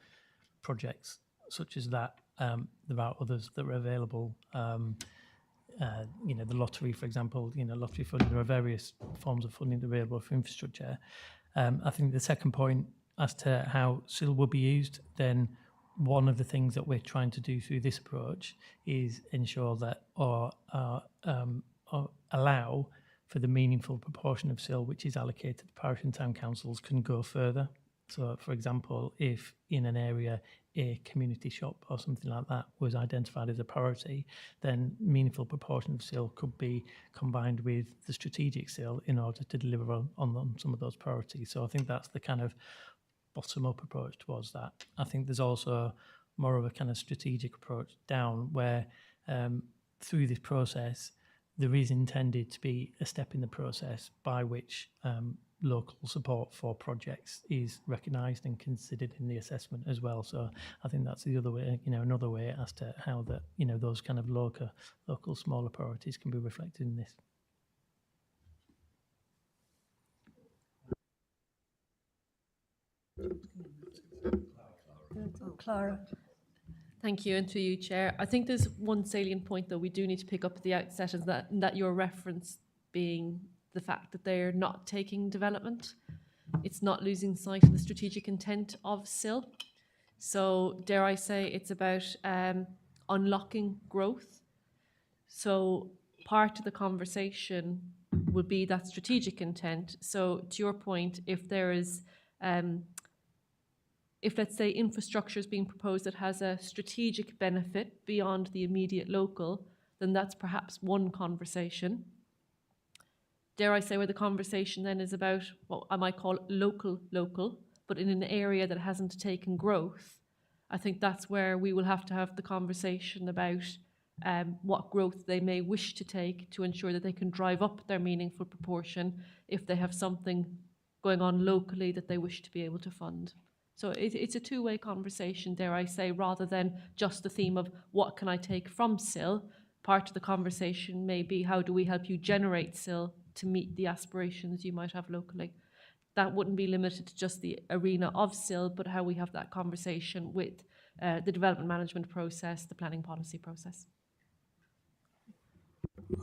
projects such as that. There are others that are available. You know, the lottery, for example, you know, lottery funding, there are various forms of funding available for infrastructure. I think the second point as to how SIL will be used, then one of the things that we're trying to do through this approach is ensure that or allow for the meaningful proportion of SIL which is allocated to parish and town councils can go further. So, for example, if in an area a community shop or something like that was identified as a priority, then meaningful proportion of SIL could be combined with the strategic SIL in order to deliver on some of those priorities. So I think that's the kind of bottom-up approach towards that. I think there's also more of a kind of strategic approach down where through this process there is intended to be a step in the process by which local support for projects is recognised and considered in the assessment as well. So I think that's the other way, you know, another way as to how that, you know, those kind of local smaller priorities can be reflected in this. Clara. Thank you, and to you, Chair. I think there's one salient point that we do need to pick up at the outset, is that your reference being the fact that they're not taking development. It's not losing sight of the strategic intent of SIL. So dare I say it's about unlocking growth. So part of the conversation would be that strategic intent. So to your point, if there is, if let's say infrastructure is being proposed that has a strategic benefit beyond the immediate local, then that's perhaps one conversation. Dare I say where the conversation then is about what I might call local, but in an area that hasn't taken growth, I think that's where we will have to have the conversation about what growth they may wish to take to ensure that they can drive up their meaningful proportion if they have something going on locally that they wish to be able to fund. So it's a two-way conversation, dare I say, rather than just the theme of what can I take from SIL. Part of the conversation may be how do we help you generate SIL to meet the aspirations you might have locally. That wouldn't be limited to just the arena of SIL, but how we have that conversation with the development management process, the planning policy process.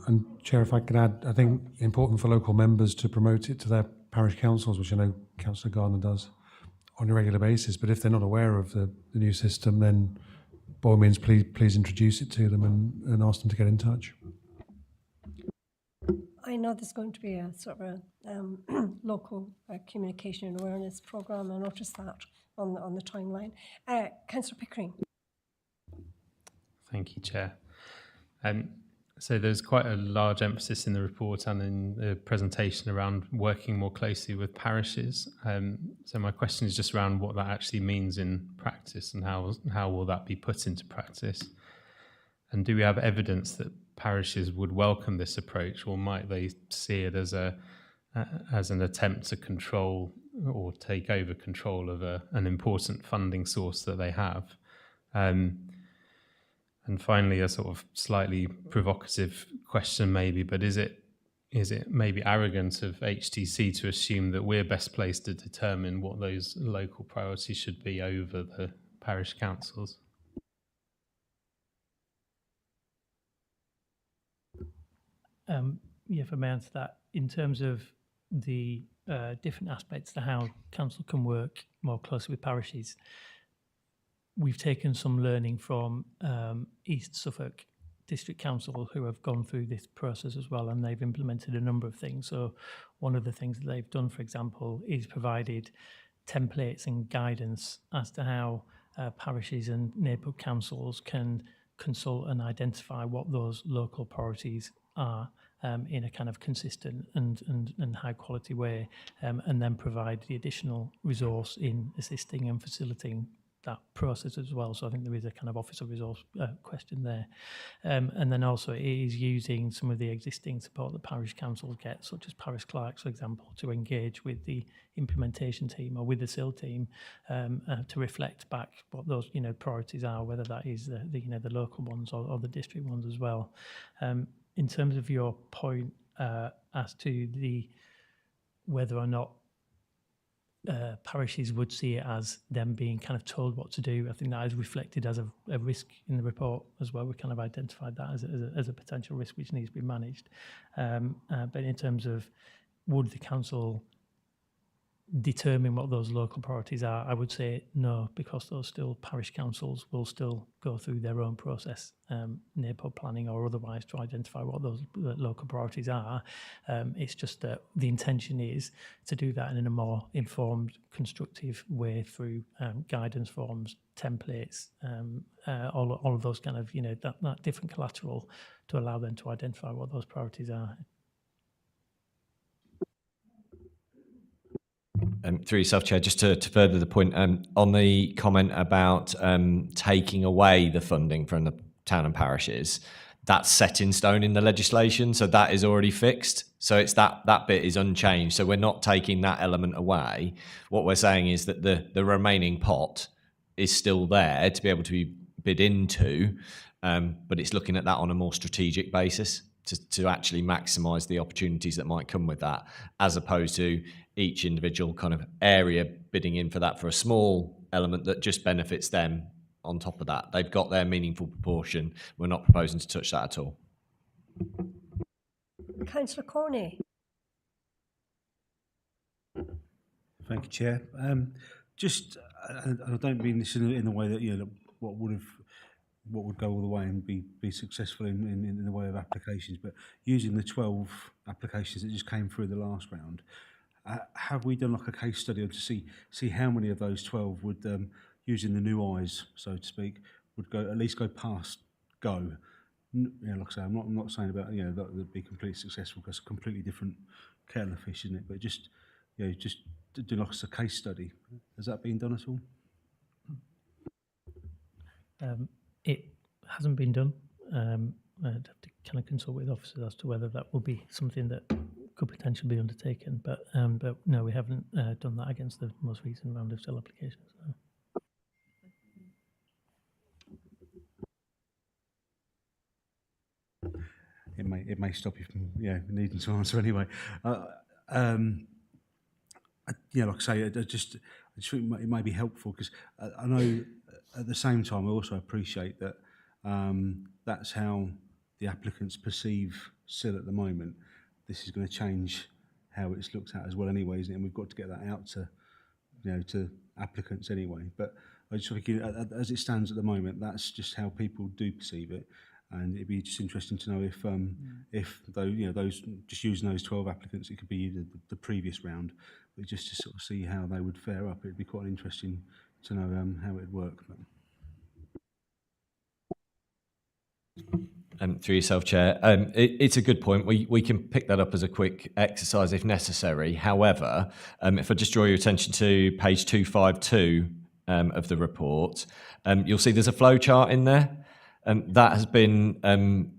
And Chair, if I could add, I think important for local members to promote it to their parish councils, which I know Councillor Gardner does on a regular basis. But if they're not aware of the new system, then by all means, please introduce it to them and ask them to get in touch. I know there's going to be a sort of a local communication and awareness programme. I noticed that on the timeline. Councillor Pickering. Thank you, Chair. So there's quite a large emphasis in the report and in the presentation around working more closely with parishes. So my question is just around what that actually means in practice and how will that be put into practice? And do we have evidence that parishes would welcome this approach, or might they see it as an attempt to control or take over control of an important funding source that they have? And finally, a sort of slightly provocative question maybe, but is it maybe arrogant of HTC to assume that we're best placed to determine what those local priorities should be over the parish councils? Yeah, if I may answer that, in terms of the different aspects to how council can work more closely with parishes, we've taken some learning from East Suffolk District Council, who have gone through this process as well, and they've implemented a number of things. So one of the things that they've done, for example, is provided templates and guidance as to how parishes and neighbourhood councils can consult and identify what those local priorities are in a kind of consistent and high quality way, and then provide the additional resource in assisting and facilitating that process as well. So I think there is a kind of officer resource question there. And then also it is using some of the existing support that parish councils get, such as parish clerks, for example, to engage with the implementation team or with the SIL team to reflect back what those priorities are, whether that is the local ones or the district ones as well. In terms of your point as to whether or not parishes would see it as them being kind of told what to do, I think that is reflected as a risk in the report as well. We kind of identified that as a potential risk which needs to be managed. But in terms of would the council determine what those local priorities are, I would say no, because those still parish councils will still go through their own process, neighbourhood planning or otherwise, to identify what those local priorities are. It's just that the intention is to do that in a more informed, constructive way through guidance forms, templates, all of those kind of, that different collateral to allow them to identify what those priorities are. Through yourself, Chair, just to further the point, on the comment about taking away the funding from the town and parishes, that's set in stone in the legislation, so that is already fixed. So it's that bit is unchanged. So we're not taking that element away. What we're saying is that the remaining pot is still there to be able to be bid into, but it's looking at that on a more strategic basis to actually maximise the opportunities that might come with that, as opposed to each individual kind of area bidding in for that for a small element that just benefits them on top of that. They've got their meaningful proportion. We're not proposing to touch that at all. Councillor Corney. Thank you, Chair. And I don't mean this in the way that what would go all the way and be successful in the way of applications, but using the 12 applications that just came through the last round, have we done like a case study to see how many of those 12 would, using the new eyes, so to speak, would at least go past go? Like I say, I'm not saying about that would be completely successful, because it's a completely different kettle of fish, isn't it? But just do like a case study. Has that been done at all? It hasn't been done. I'd have to kind of consult with officers as to whether that will be something that could potentially be undertaken. But no, we haven't done that against the most recent round of cell applications. No. It may stop you from needing to answer anyway. Like I say, I just think it may be helpful, because I know at the same time I also appreciate that that's how the applicants perceive SIL at the moment. This is going to change how it's looked at as well anyway, isn't it? And we've got to get that out to to applicants anyway. But I just think as it stands at the moment, that's just how people do perceive it. And it'd be just interesting to know if those just using those 12 applicants, it could be the previous round, but just to sort of see how they would fare up. It'd be quite interesting to know how it'd work. Through yourself, Chair. It's a good point. We can pick that up as a quick exercise if necessary. However, if I just draw your attention to page 252 of the report, you'll see there's a flow chart in there. That has been,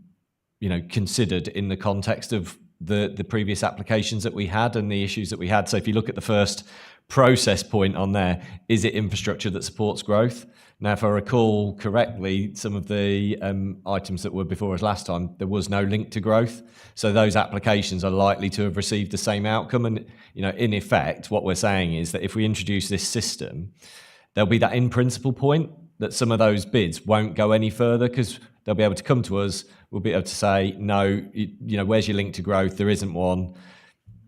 considered in the context of the previous applications that we had and the issues that we had. So if you look at the first process point on there, is it infrastructure that supports growth? Now, if I recall correctly, some of the items that were before us last time, there was no link to growth. So those applications are likely to have received the same outcome. And, in effect, what we're saying is that if we introduce this system, there'll be that in principle point that some of those bids won't go any further, because they'll be able to come to us. We'll be able to say, no, where's your link to growth? There isn't one.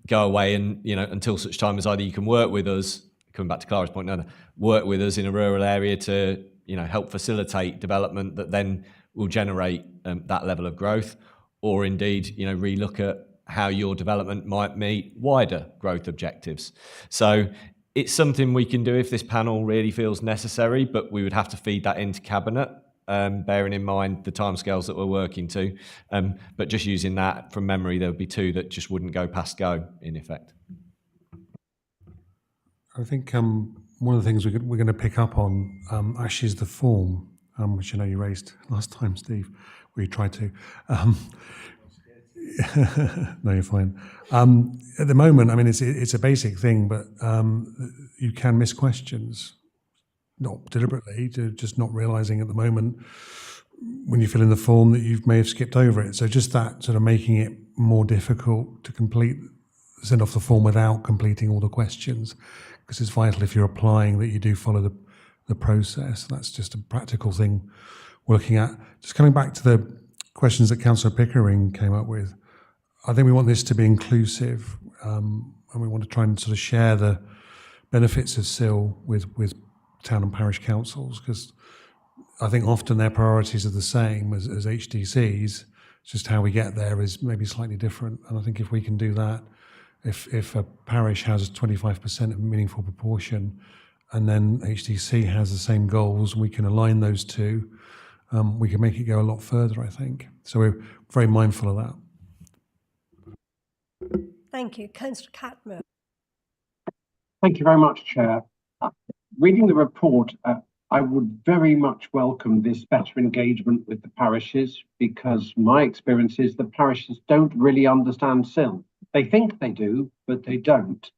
Go away, and until such time as either you can work with us, coming back to Clara's point, work with us in a rural area to help facilitate development that then will generate that level of growth, or indeed relook at how your development might meet wider growth objectives. So it's something we can do if this panel really feels necessary, but we would have to feed that into Cabinet, bearing in mind the timescales that we're working to. But just using that from memory, there would be 2 that just wouldn't go past go, in effect. I think one of the things we're going to pick up on actually is the form, which I know you raised last time, Steve, where you tried to. No, you're fine. At the moment, it's a basic thing, but you can miss questions, not deliberately, just not realising at the moment when you fill in the form that you may have skipped over it. So just that sort of making it more difficult to send off the form without completing all the questions, because it's vital if you're applying that you do follow the process. That's just a practical thing we're looking at. Just coming back to the questions that Councillor Pickering came up with, I think we want this to be inclusive, and we want to try and sort of share the benefits of SIL with town and parish councils, because I think often their priorities are the same as HDCs. Just how we get there is maybe slightly different. And I think if we can do that, if a parish has 25% of meaningful proportion, and then HDC has the same goals, we can align those two, we can make it go a lot further, I think. So we're very mindful of that. Thank you. Councillor Catmull. Thank you very much, Chair. Reading the report, I would very much welcome this better engagement with the parishes, because my experience is that parishes don't really understand SIL. They think they do, but they don't.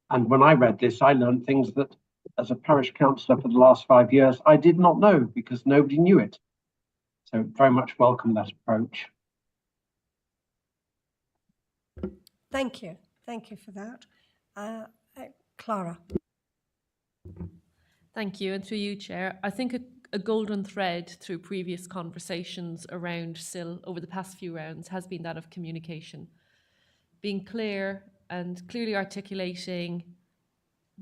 And when I read this, I learned things that, as a parish councillor for the last 5 years, I did not know, because nobody knew it. So very much welcome that approach. Thank you. Thank you for that. Clara. Thank you. And through you, Chair, I think a golden thread through previous conversations around SIL over the past few rounds has been that of communication. Being clear and clearly articulating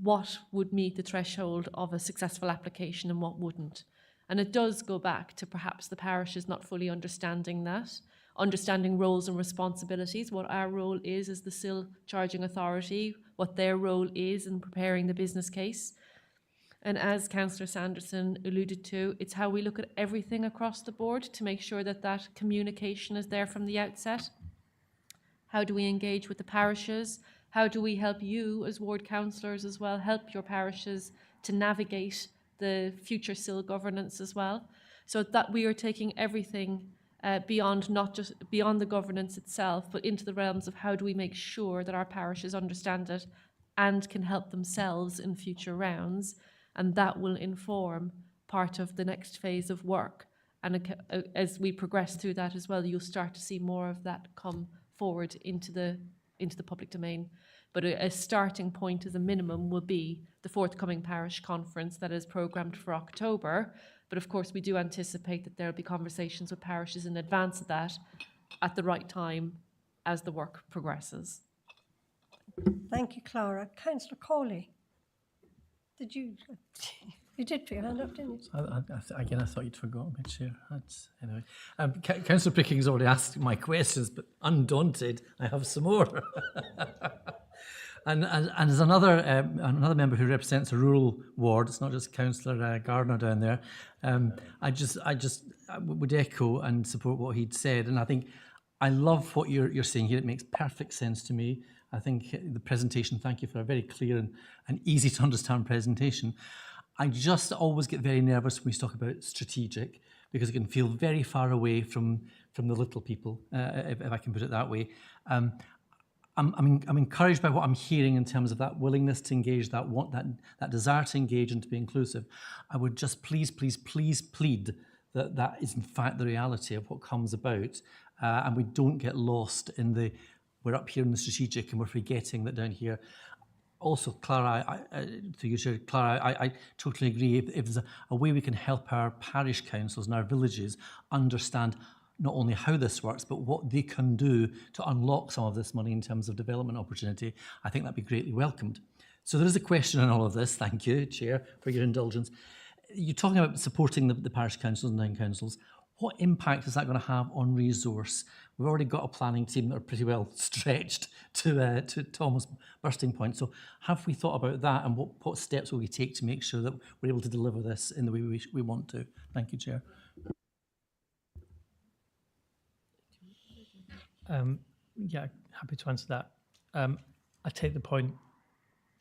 what would meet the threshold of a successful application and what wouldn't. And it does go back to perhaps the parishes not fully understanding that, understanding roles and responsibilities, what our role is as the SIL charging authority, what their role is in preparing the business case. And as Councillor Sanderson alluded to, it's how we look at everything across the board to make sure that that communication is there from the outset. How do we engage with the parishes? How do we help you as ward councillors as well, help your parishes to navigate the future SIL governance as well? So that we are taking everything beyond, not just beyond the governance itself, but into the realms of how do we make sure that our parishes understand it and can help themselves in future rounds. And that will inform part of the next phase of work. And as we progress through that as well, you'll start to see more of that come forward into the public domain. But a starting point as a minimum will be the forthcoming parish conference that is programmed for October. But of course, we do anticipate that there'll be conversations with parishes in advance of that at the right time as the work progresses. Thank you, Clara. Councillor Cawley, did you did put your hand up, didn't you? Again, I thought you'd forgotten me, Chair. Anyway, Councillor Picking's already asked my questions, but undaunted, I have some more. and as another member who represents a rural ward, it's not just Councillor Gardner down there. I would echo and support what he'd said, and I think I love what you're saying here. It makes perfect sense to me. I think the presentation, thank you for a very clear and easy to understand presentation. I just always get very nervous when we talk about strategic, because it can feel very far away from the little people, if I can put it that way. I'm encouraged by what I'm hearing in terms of that willingness to engage, that desire to engage and to be inclusive. I would just please plead that is in fact the reality of what comes about, and we don't get lost in we're up here in the strategic and we're forgetting that down here. Also, Clara, I totally agree. If there's a way we can help our parish councils and our villages understand not only how this works, but what they can do to unlock some of this money in terms of development opportunity, I think that'd be greatly welcomed. So there is a question on all of this. Thank you, Chair, for your indulgence. You're talking about supporting the parish councils and town councils. What impact is that going to have on resource? We've already got a planning team that are pretty well stretched to almost bursting point. So have we thought about that, and what steps will we take to make sure that we're able to deliver this in the way we want to? Thank you, Chair. Yeah, happy to answer that. I take the point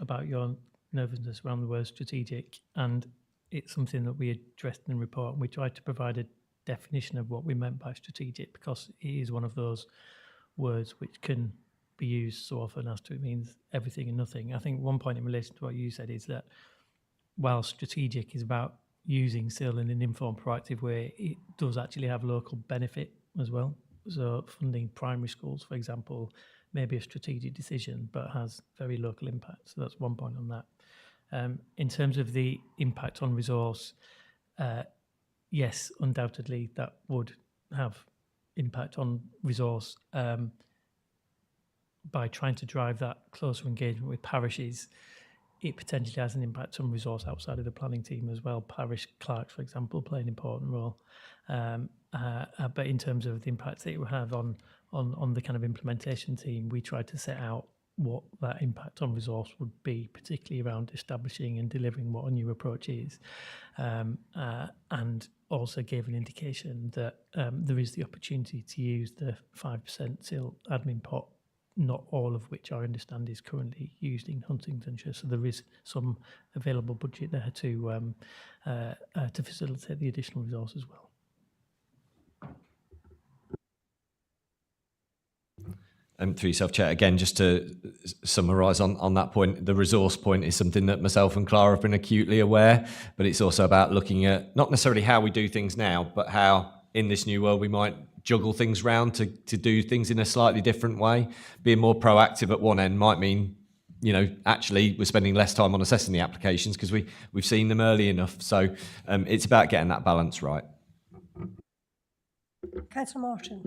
about your nervousness around the word strategic, and it's something that we addressed in the report, and we tried to provide a definition of what we meant by strategic, because it is one of those words which can be used so often as to it means everything and nothing. I think one point in relation to what you said is that while strategic is about using SIL in an informed, proactive way, it does actually have local benefit as well. So funding primary schools, for example, may be a strategic decision, but has very local impact. So that's one point on that. In terms of the impact on resource, yes, undoubtedly that would have impact on resource by trying to drive that closer engagement with parishes. It potentially has an impact on resource outside of the planning team as well. Parish clerks, for example, play an important role. But in terms of the impact that it will have on the kind of implementation team, we tried to set out what that impact on resource would be, particularly around establishing and delivering what a new approach is, and also gave an indication that there is the opportunity to use the 5% SIL admin pot, not all of which I understand is currently used in Huntingdonshire. So there is some available budget there to facilitate the additional resource as well. Through yourself, Chair, again, just to summarise on that point, the resource point is something that myself and Clara have been acutely aware, but it's also about looking at not necessarily how we do things now, but how in this new world we might juggle things round to do things in a slightly different way. Being more proactive at one end might mean, actually we're spending less time on assessing the applications because we've seen them early enough. So it's about getting that balance right. Councillor Martin.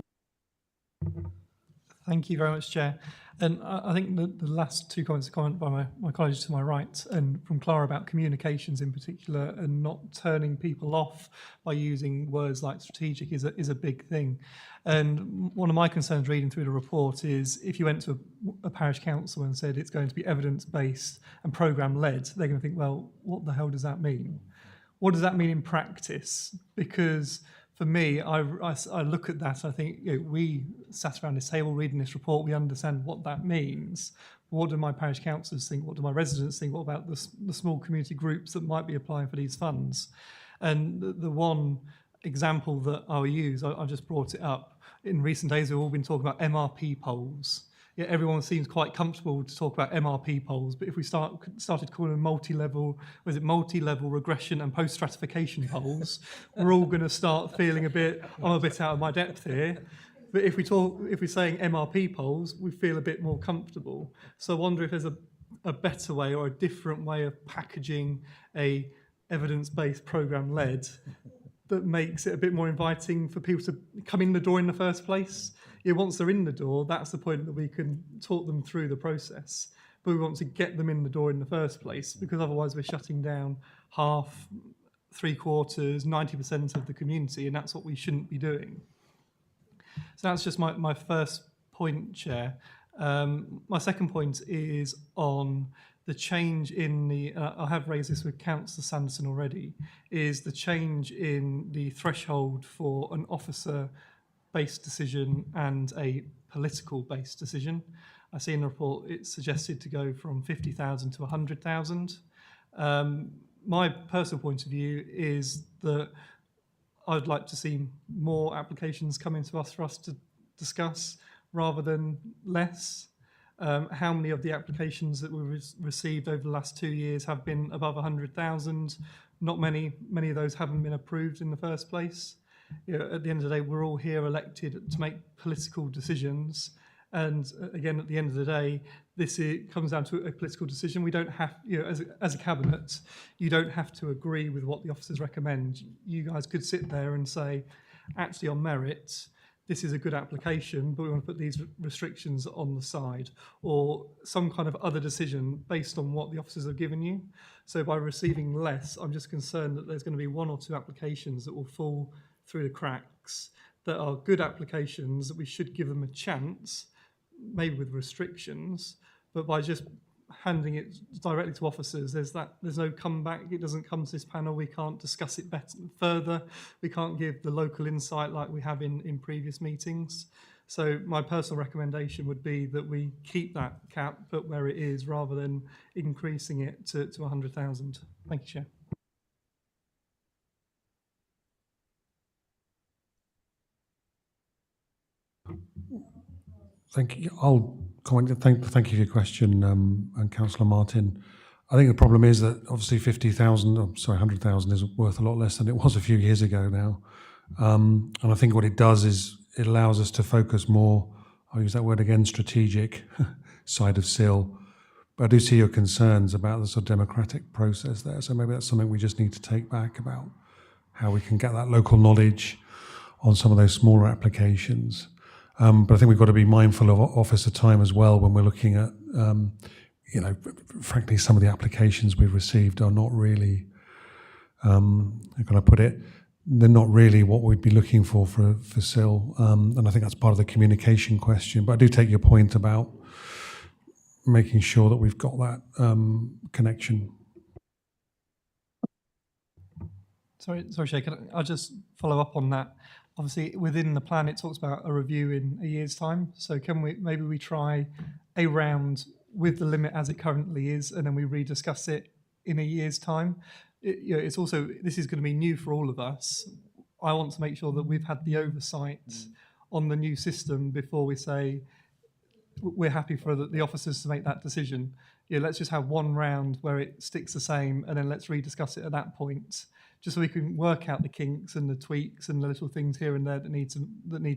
Thank you very much, Chair. And I think the last two comments, a comment by my colleague to my right and from Clara about communications in particular and not turning people off by using words like strategic is a big thing. And one of my concerns reading through the report is if you went to a parish council and said it's going to be evidence-based and programme-led, they're going to think, well, what the hell does that mean? What does that mean in practice? Because for me, I look at that, I think, we sat around this table reading this report, we understand what that means. What do my parish councillors think? What do my residents think? What about the small community groups that might be applying for these funds? And the one example that I'll use, I just brought it up. In recent days, we've all been talking about MRP polls. Yeah, everyone seems quite comfortable to talk about MRP polls, but if we started calling them multi-level regression and post-stratification polls, we're all going to start feeling I'm a bit out of my depth here. But if we're saying MRP polls, we feel a bit more comfortable. So I wonder if there's a better way or a different way of packaging a evidence-based programme-led that makes it a bit more inviting for people to come in the door in the first place. Yeah, once they're in the door, that's the point that we can talk them through the process. But we want to get them in the door in the first place, because otherwise we're shutting down half, 3/4, 90% of the community, and that's what we shouldn't be doing. So that's just my first point, Chair. My second point is on the change in the, I have raised this with Councillor Sanderson already, is the change in the threshold for an officer-based decision and a political-based decision. I see in the report it's suggested to go from 50,000 to 100,000. My personal point of view is that I'd like to see more applications coming to us for us to discuss rather than less. How many of the applications that we've received over the last 2 years have been above 100,000? Not many. Many of those haven't been approved in the first place. At the end of the day, we're all here elected to make political decisions. And again, at the end of the day, it comes down to a political decision. We don't have, as a cabinet, you don't have to agree with what the officers recommend. You guys could sit there and say, actually on merit, this is a good application, but we want to put these restrictions on the side, or some kind of other decision based on what the officers have given you. So by receiving less, I'm just concerned that there's going to be 1 or 2 applications that will fall through the cracks that are good applications that we should give them a chance, maybe with restrictions, but by just handing it directly to officers, there's no comeback. It doesn't come to this panel. We can't discuss it further. We can't give the local insight like we have in previous meetings. So my personal recommendation would be that we keep that cap but where it is rather than increasing it to 100,000. Thank you, Chair. Thank you. I'll comment. Thank you for your question, and Councillor Martin. I think the problem is that obviously 100,000 is worth a lot less than it was a few years ago now. And I think what it does is it allows us to focus more, I'll use that word again, strategic side of SIL. But I do see your concerns about the sort of democratic process there. So maybe that's something we just need to take back about how we can get that local knowledge on some of those smaller applications. But I think we've got to be mindful of officer time as well when we're looking at, frankly, some of the applications we've received are not really, how can I put it, they're not really what we'd be looking for SIL. And I think that's part of the communication question. But I do take your point about making sure that we've got that connection. Sorry, Shay, I'll just follow up on that. Obviously, within the plan, it talks about a review in a year's time. So can we try a round with the limit as it currently is, and then we rediscuss it in a year's time? It's also, this is going to be new for all of us. I want to make sure that we've had the oversight on the new system before we say we're happy for the officers to make that decision. Let's just have one round where it sticks the same, and then let's rediscuss it at that point, just so we can work out the kinks and the tweaks and the little things here and there that need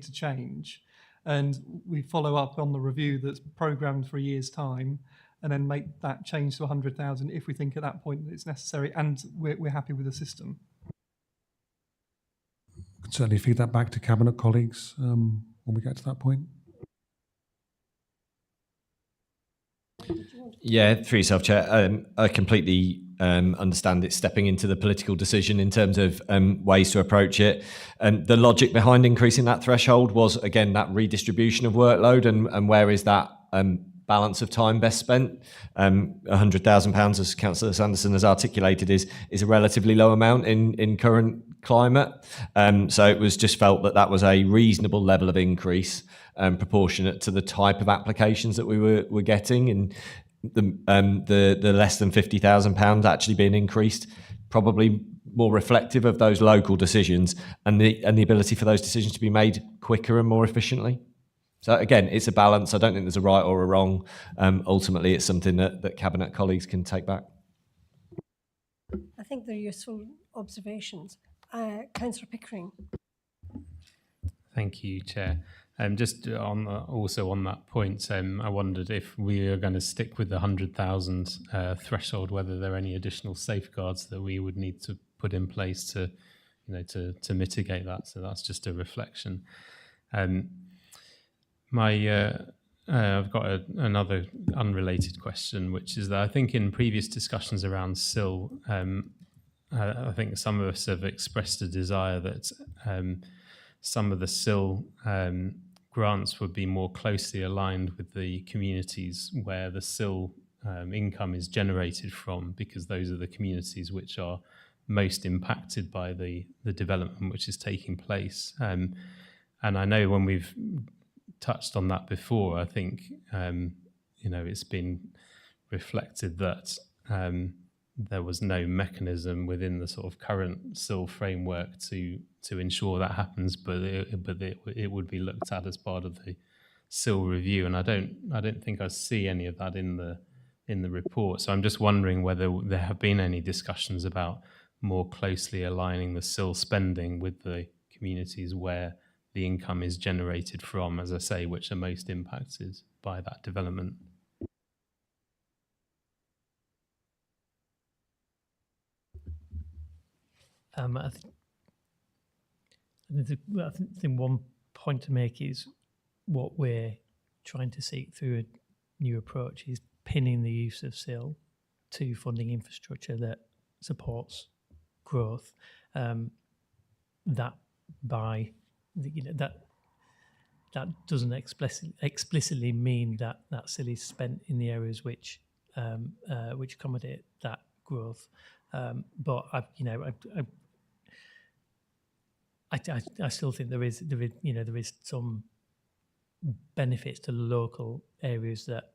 to change. And we follow up on the review that's programmed for a year's time, and then make that change to 100,000 if we think at that point that it's necessary and we're happy with the system. Could certainly feed that back to Cabinet colleagues when we get to that point. Yeah, through yourself, Chair. I completely understand it stepping into the political decision in terms of ways to approach it. The logic behind increasing that threshold was, again, that redistribution of workload and where is that balance of time best spent. £100,000, as Councillor Sanderson has articulated, is a relatively low amount in current climate. So it was just felt that was a reasonable level of increase, proportionate to the type of applications that we were getting, and the less than £50,000 actually being increased, probably more reflective of those local decisions and the ability for those decisions to be made quicker and more efficiently. So again, it's a balance. I don't think there's a right or a wrong. Ultimately, it's something that Cabinet colleagues can take back. I think they're useful observations. Councillor Pickering. Thank you, Chair. Just also on that point, I wondered if we are going to stick with the 100,000 threshold, whether there are any additional safeguards that we would need to put in place to mitigate that. So that's just a reflection. I've got another unrelated question, which is that I think in previous discussions around SIL, I think some of us have expressed a desire that some of the SIL grants would be more closely aligned with the communities where the SIL income is generated from, because those are the communities which are most impacted by the development which is taking place. And I know when we've touched on that before, I think it's been reflected that there was no mechanism within the sort of current SIL framework to ensure that happens, but it would be looked at as part of the SIL review, and I don't think I see any of that in the report. So I'm just wondering whether there have been any discussions about more closely aligning the SIL spending with the communities where the income is generated from, as I say, which are most impacted by that development. I think one point to make is what we're trying to seek through a new approach is pinning the use of SIL to funding infrastructure that supports growth. That doesn't explicitly mean that SIL is spent in the areas which accommodate that growth. But I still think there is some benefits to local areas that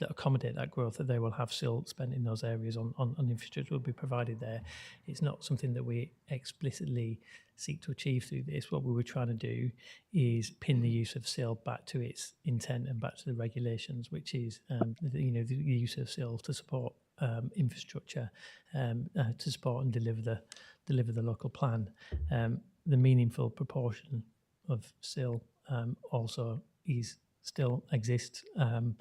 accommodate that growth, that they will have SIL spent in those areas on infrastructure will be provided there. It's not something that we explicitly seek to achieve through this. What we were trying to do is pin the use of SIL back to its intent and back to the regulations, which is the use of SIL to support infrastructure, to support and deliver the local plan. The meaningful proportion of SIL also still exists, and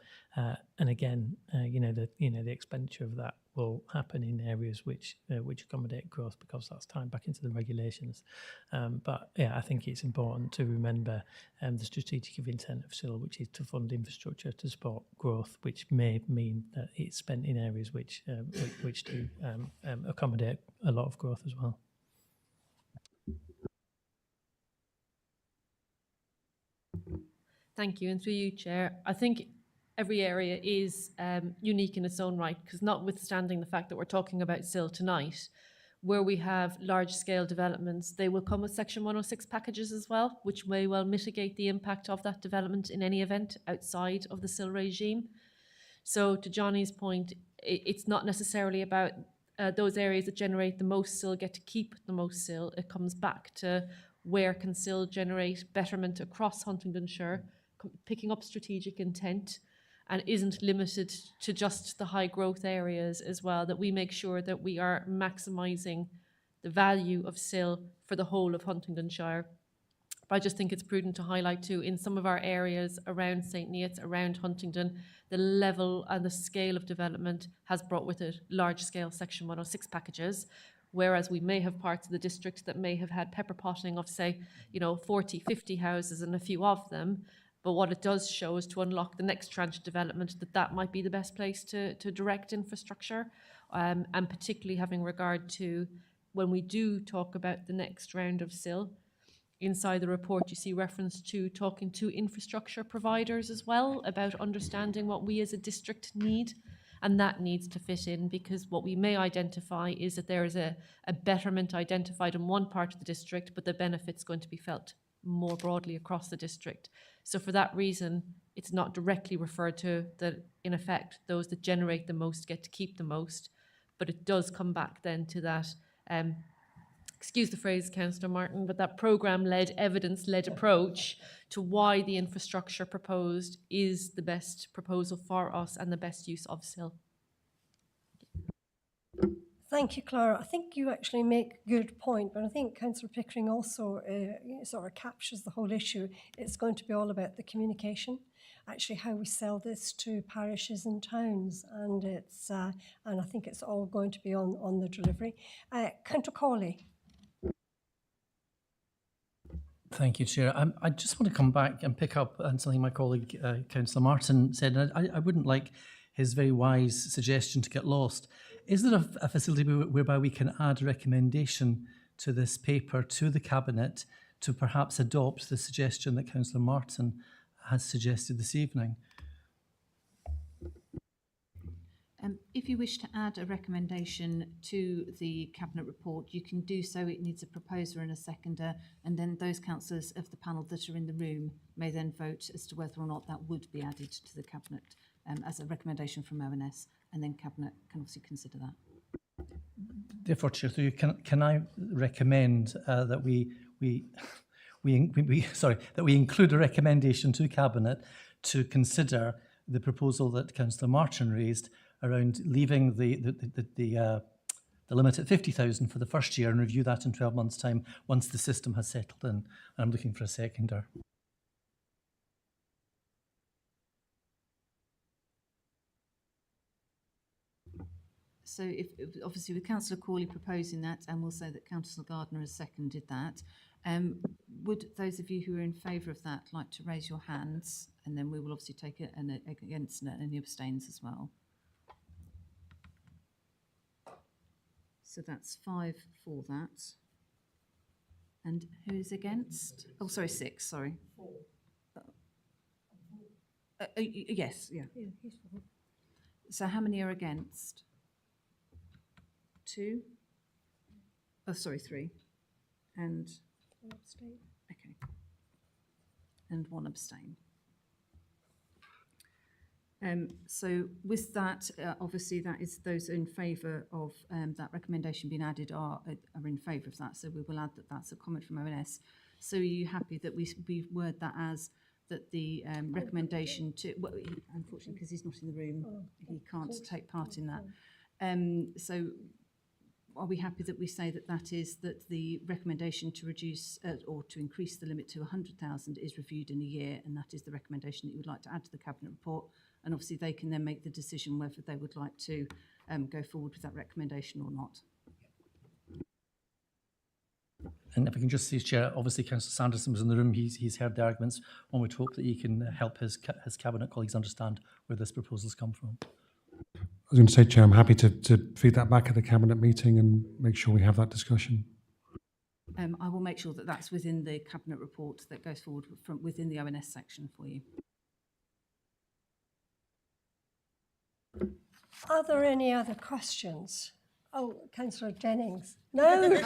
again, the expenditure of that will happen in areas which accommodate growth, because that's tied back into the regulations. But yeah, I think it's important to remember the strategic intent of SIL, which is to fund infrastructure to support growth, which may mean that it's spent in areas which do accommodate a lot of growth as well. Thank you. And through you, Chair, I think every area is unique in its own right, because notwithstanding the fact that we're talking about SIL tonight, where we have large-scale developments, they will come with Section 106 packages as well, which may well mitigate the impact of that development in any event outside of the SIL regime. So to Johnny's point, it's not necessarily about those areas that generate the most SIL get to keep the most SIL. It comes back to where can SIL generate betterment across Huntingdonshire, picking up strategic intent, and isn't limited to just the high growth areas as well, that we make sure that we are maximising the value of SIL for the whole of Huntingdonshire. But I just think it's prudent to highlight too, in some of our areas around St. Neots, around Huntingdon, the level and the scale of development has brought with it large scale Section 106 packages, whereas we may have parts of the district that may have had pepper potting of, say, 40, 50 houses and a few of them. But what it does show is to unlock the next tranche of development, that might be the best place to direct infrastructure, and particularly having regard to when we do talk about the next round of SIL. Inside the report, you see reference to talking to infrastructure providers as well about understanding what we as a district need. And that needs to fit in, because what we may identify is that there is a betterment identified in one part of the district, but the benefit's going to be felt more broadly across the district. So for that reason, it's not directly referred to that, in effect, those that generate the most get to keep the most, but it does come back then to that, excuse the phrase, Councillor Martin, but that programme-led, evidence-led approach to why the infrastructure proposed is the best proposal for us and the best use of SIL. Thank you, Clara. I think you actually make a good point, but I think Councillor Pickering also sort of captures the whole issue. It's going to be all about the communication, actually how we sell this to parishes and towns, and it's and I think it's all going to be on the delivery. Councillor Cawley. Thank you, Chair. I just want to come back and pick up on something my colleague, Councillor Martin, said. I wouldn't like his very wise suggestion to get lost. Is there a facility whereby we can add a recommendation to this paper to the Cabinet to perhaps adopt the suggestion that Councillor Martin has suggested this evening? If you wish to add a recommendation to the Cabinet report, you can do so. It needs a proposer and a seconder, and then those councillors of the panel that are in the room may then vote as to whether or not that would be added to the Cabinet as a recommendation from ONS, and then Cabinet can obviously consider that. Therefore, Chair, through you, can I recommend that we include a recommendation to Cabinet to consider the proposal that Councillor Martin raised around leaving the limit at 50,000 for the first year and review that in 12 months' time once the system has settled in. And I'm looking for a seconder. So if obviously with Councillor Cawley proposing that, and we'll say that Councillor Gardner has seconded that, would those of you who are in favour of that like to raise your hands, and then we will obviously take it against any abstains as well. So that's 5 for that. And who's against? Oh, sorry, 6, sorry. 4. Yes, yeah. So how many are against? 2? Oh, sorry, 3. And? Abstain. Okay. And 1 abstain. So with that, obviously that is those in favour of that recommendation being added are in favour of that. So we will add that that's a comment from ONS. So are you happy that we word that as that the recommendation to, well, unfortunately because he's not in the room, he can't take part in that. So are we happy that we say that that is that the recommendation to reduce or to increase the limit to 100,000 is reviewed in a year, and that is the recommendation that you would like to add to the Cabinet report? And obviously they can then make the decision whether they would like to go forward with that recommendation or not. And if I can just say, Chair, obviously Councillor Sanderson was in the room. He's heard the arguments. One would hope that he can help his Cabinet colleagues understand where this proposal's come from. I was going to say, Chair, I'm happy to feed that back at the Cabinet meeting and make sure we have that discussion. I will make sure that that's within the Cabinet report that goes forward from within the ONS section for you. Are there any other questions? Oh, Councillor Jennings. No, no!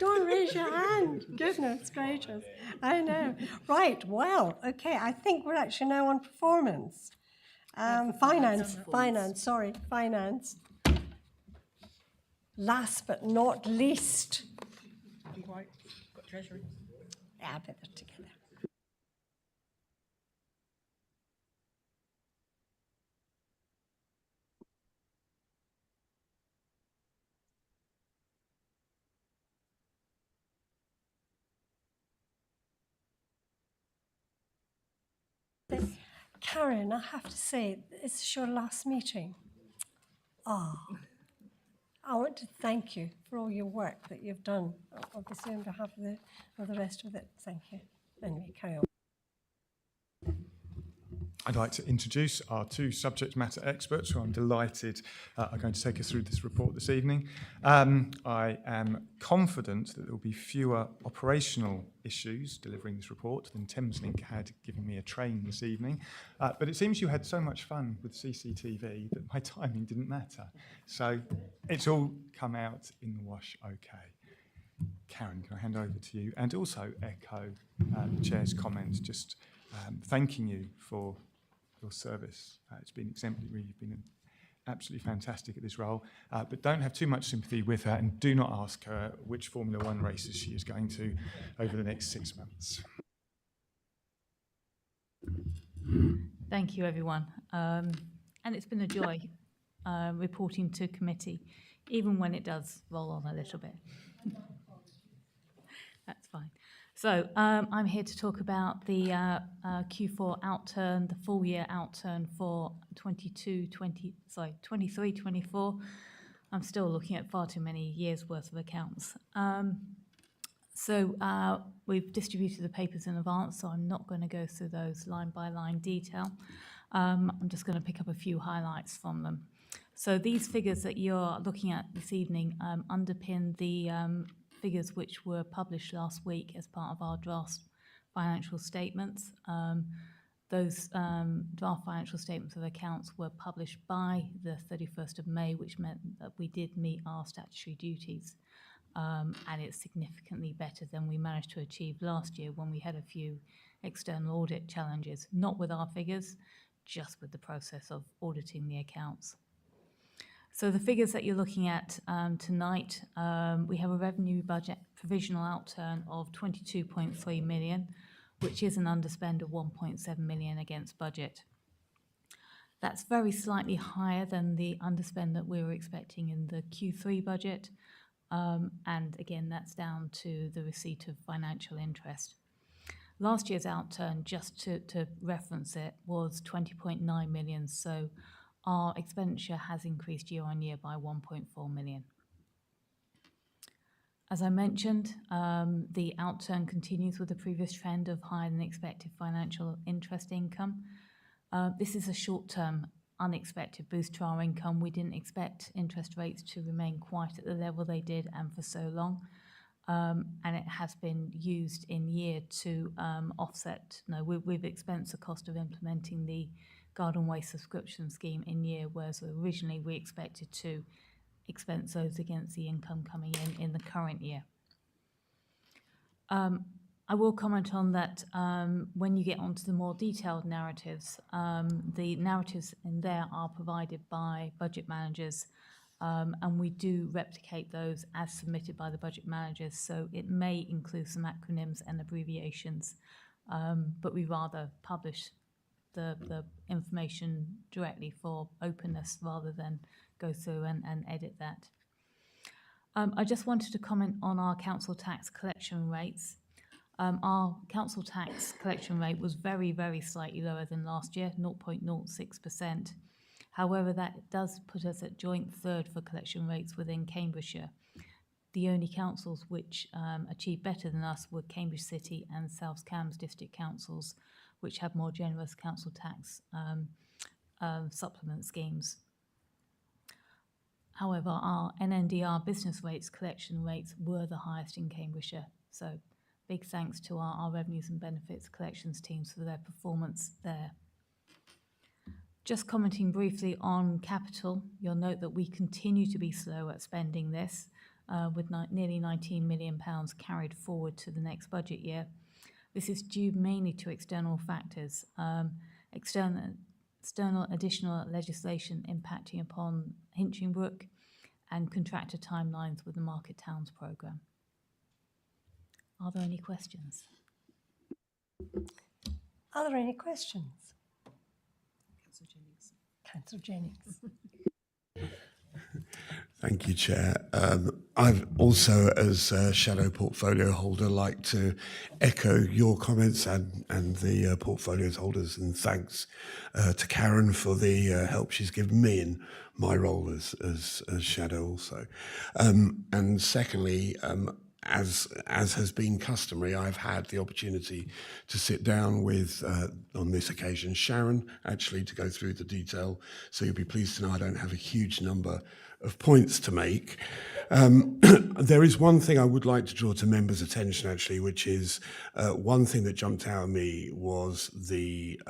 Don't raise your hand. Goodness gracious. I know. Right, well, okay, I think we're actually now on performance. Finance. Last but not least. Got Treasury. Yeah, I bet they're together. Karen, I have to say, this is your last meeting. I want to thank you for all your work that you've done, obviously on behalf of the rest of it. Thank you. Anyway, carry on. I'd like to introduce our two subject matter experts who I'm delighted are going to take us through this report this evening. I am confident that there will be fewer operational issues delivering this report than Thameslink had giving me a train this evening. But it seems you had so much fun with CCTV that my timing didn't matter. So it's all come out in the wash okay. Karen, can I hand over to you? And also echo the Chair's comment, just thanking you for your service. It's been exemplary. You've been absolutely fantastic at this role. But don't have too much sympathy with her, and do not ask her which Formula One races she is going to over the next 6 months. Thank you, everyone. And it's been a joy reporting to committee, even when it does roll on a little bit. That's fine. So I'm here to talk about the Q4 outturn, the full year outturn for 23-24. I'm still looking at far too many years worth of accounts. So we've distributed the papers in advance, so I'm not going to go through those line by line detail. I'm just going to pick up a few highlights from them. So these figures that you're looking at this evening underpin the figures which were published last week as part of our draft financial statements. Those draft financial statements of accounts were published by the 31st of May, which meant that we did meet our statutory duties. And it's significantly better than we managed to achieve last year when we had a few external audit challenges, not with our figures, just with the process of auditing the accounts. So the figures that you're looking at tonight, we have a revenue budget provisional outturn of 22.3 million, which is an underspend of 1.7 million against budget. That's very slightly higher than the underspend that we were expecting in the Q3 budget. And again, that's down to the receipt of financial interest. Last year's outturn, just to reference it, was 20.9 million. So our expenditure has increased year on year by 1.4 million. As I mentioned, the outturn continues with the previous trend of higher than expected financial interest income. This is a short-term unexpected boost to our income. We didn't expect interest rates to remain quite at the level they did and for so long. And it has been used in year to offset. No, we've expensed the cost of implementing the garden waste subscription scheme in year, whereas originally we expected to expense those against the income coming in the current year. I will comment on that when you get onto the more detailed narratives. The narratives in there are provided by budget managers, and we do replicate those as submitted by the budget managers, so it may include some acronyms and abbreviations, but we rather publish the information directly for openness rather than go through and edit that. I just wanted to comment on our council tax collection rates. Our council tax collection rate was very, very slightly lower than last year, 0.06%. However, that does put us at joint third for collection rates within Cambridgeshire. The only councils which achieved better than us were Cambridge City and South Cambs district councils, which have more generous council tax supplement schemes. However, our NNDR business rates collection rates were the highest in Cambridgeshire. So big thanks to our revenues and benefits collections teams for their performance there. Just commenting briefly on capital, you'll note that we continue to be slow at spending this, with nearly £19 million carried forward to the next budget year. This is due mainly to external factors, external additional legislation impacting upon Hinchinbrook and contractor timelines with the Market Towns programme. Are there any questions? Are there any questions? Councillor Jennings. Thank you, Chair. I've also, as Shadow Portfolio Holder, like to echo your comments and the portfolios holders, and thanks to Karen for the help she's given me in my role as Shadow also. And secondly, as has been customary, I've had the opportunity to sit down with, on this occasion, Sharon, actually, to go through the detail. So you'll be pleased to know I don't have a huge number of points to make. There is one thing I would like to draw to members' attention, actually, which is one thing that jumped out at me was the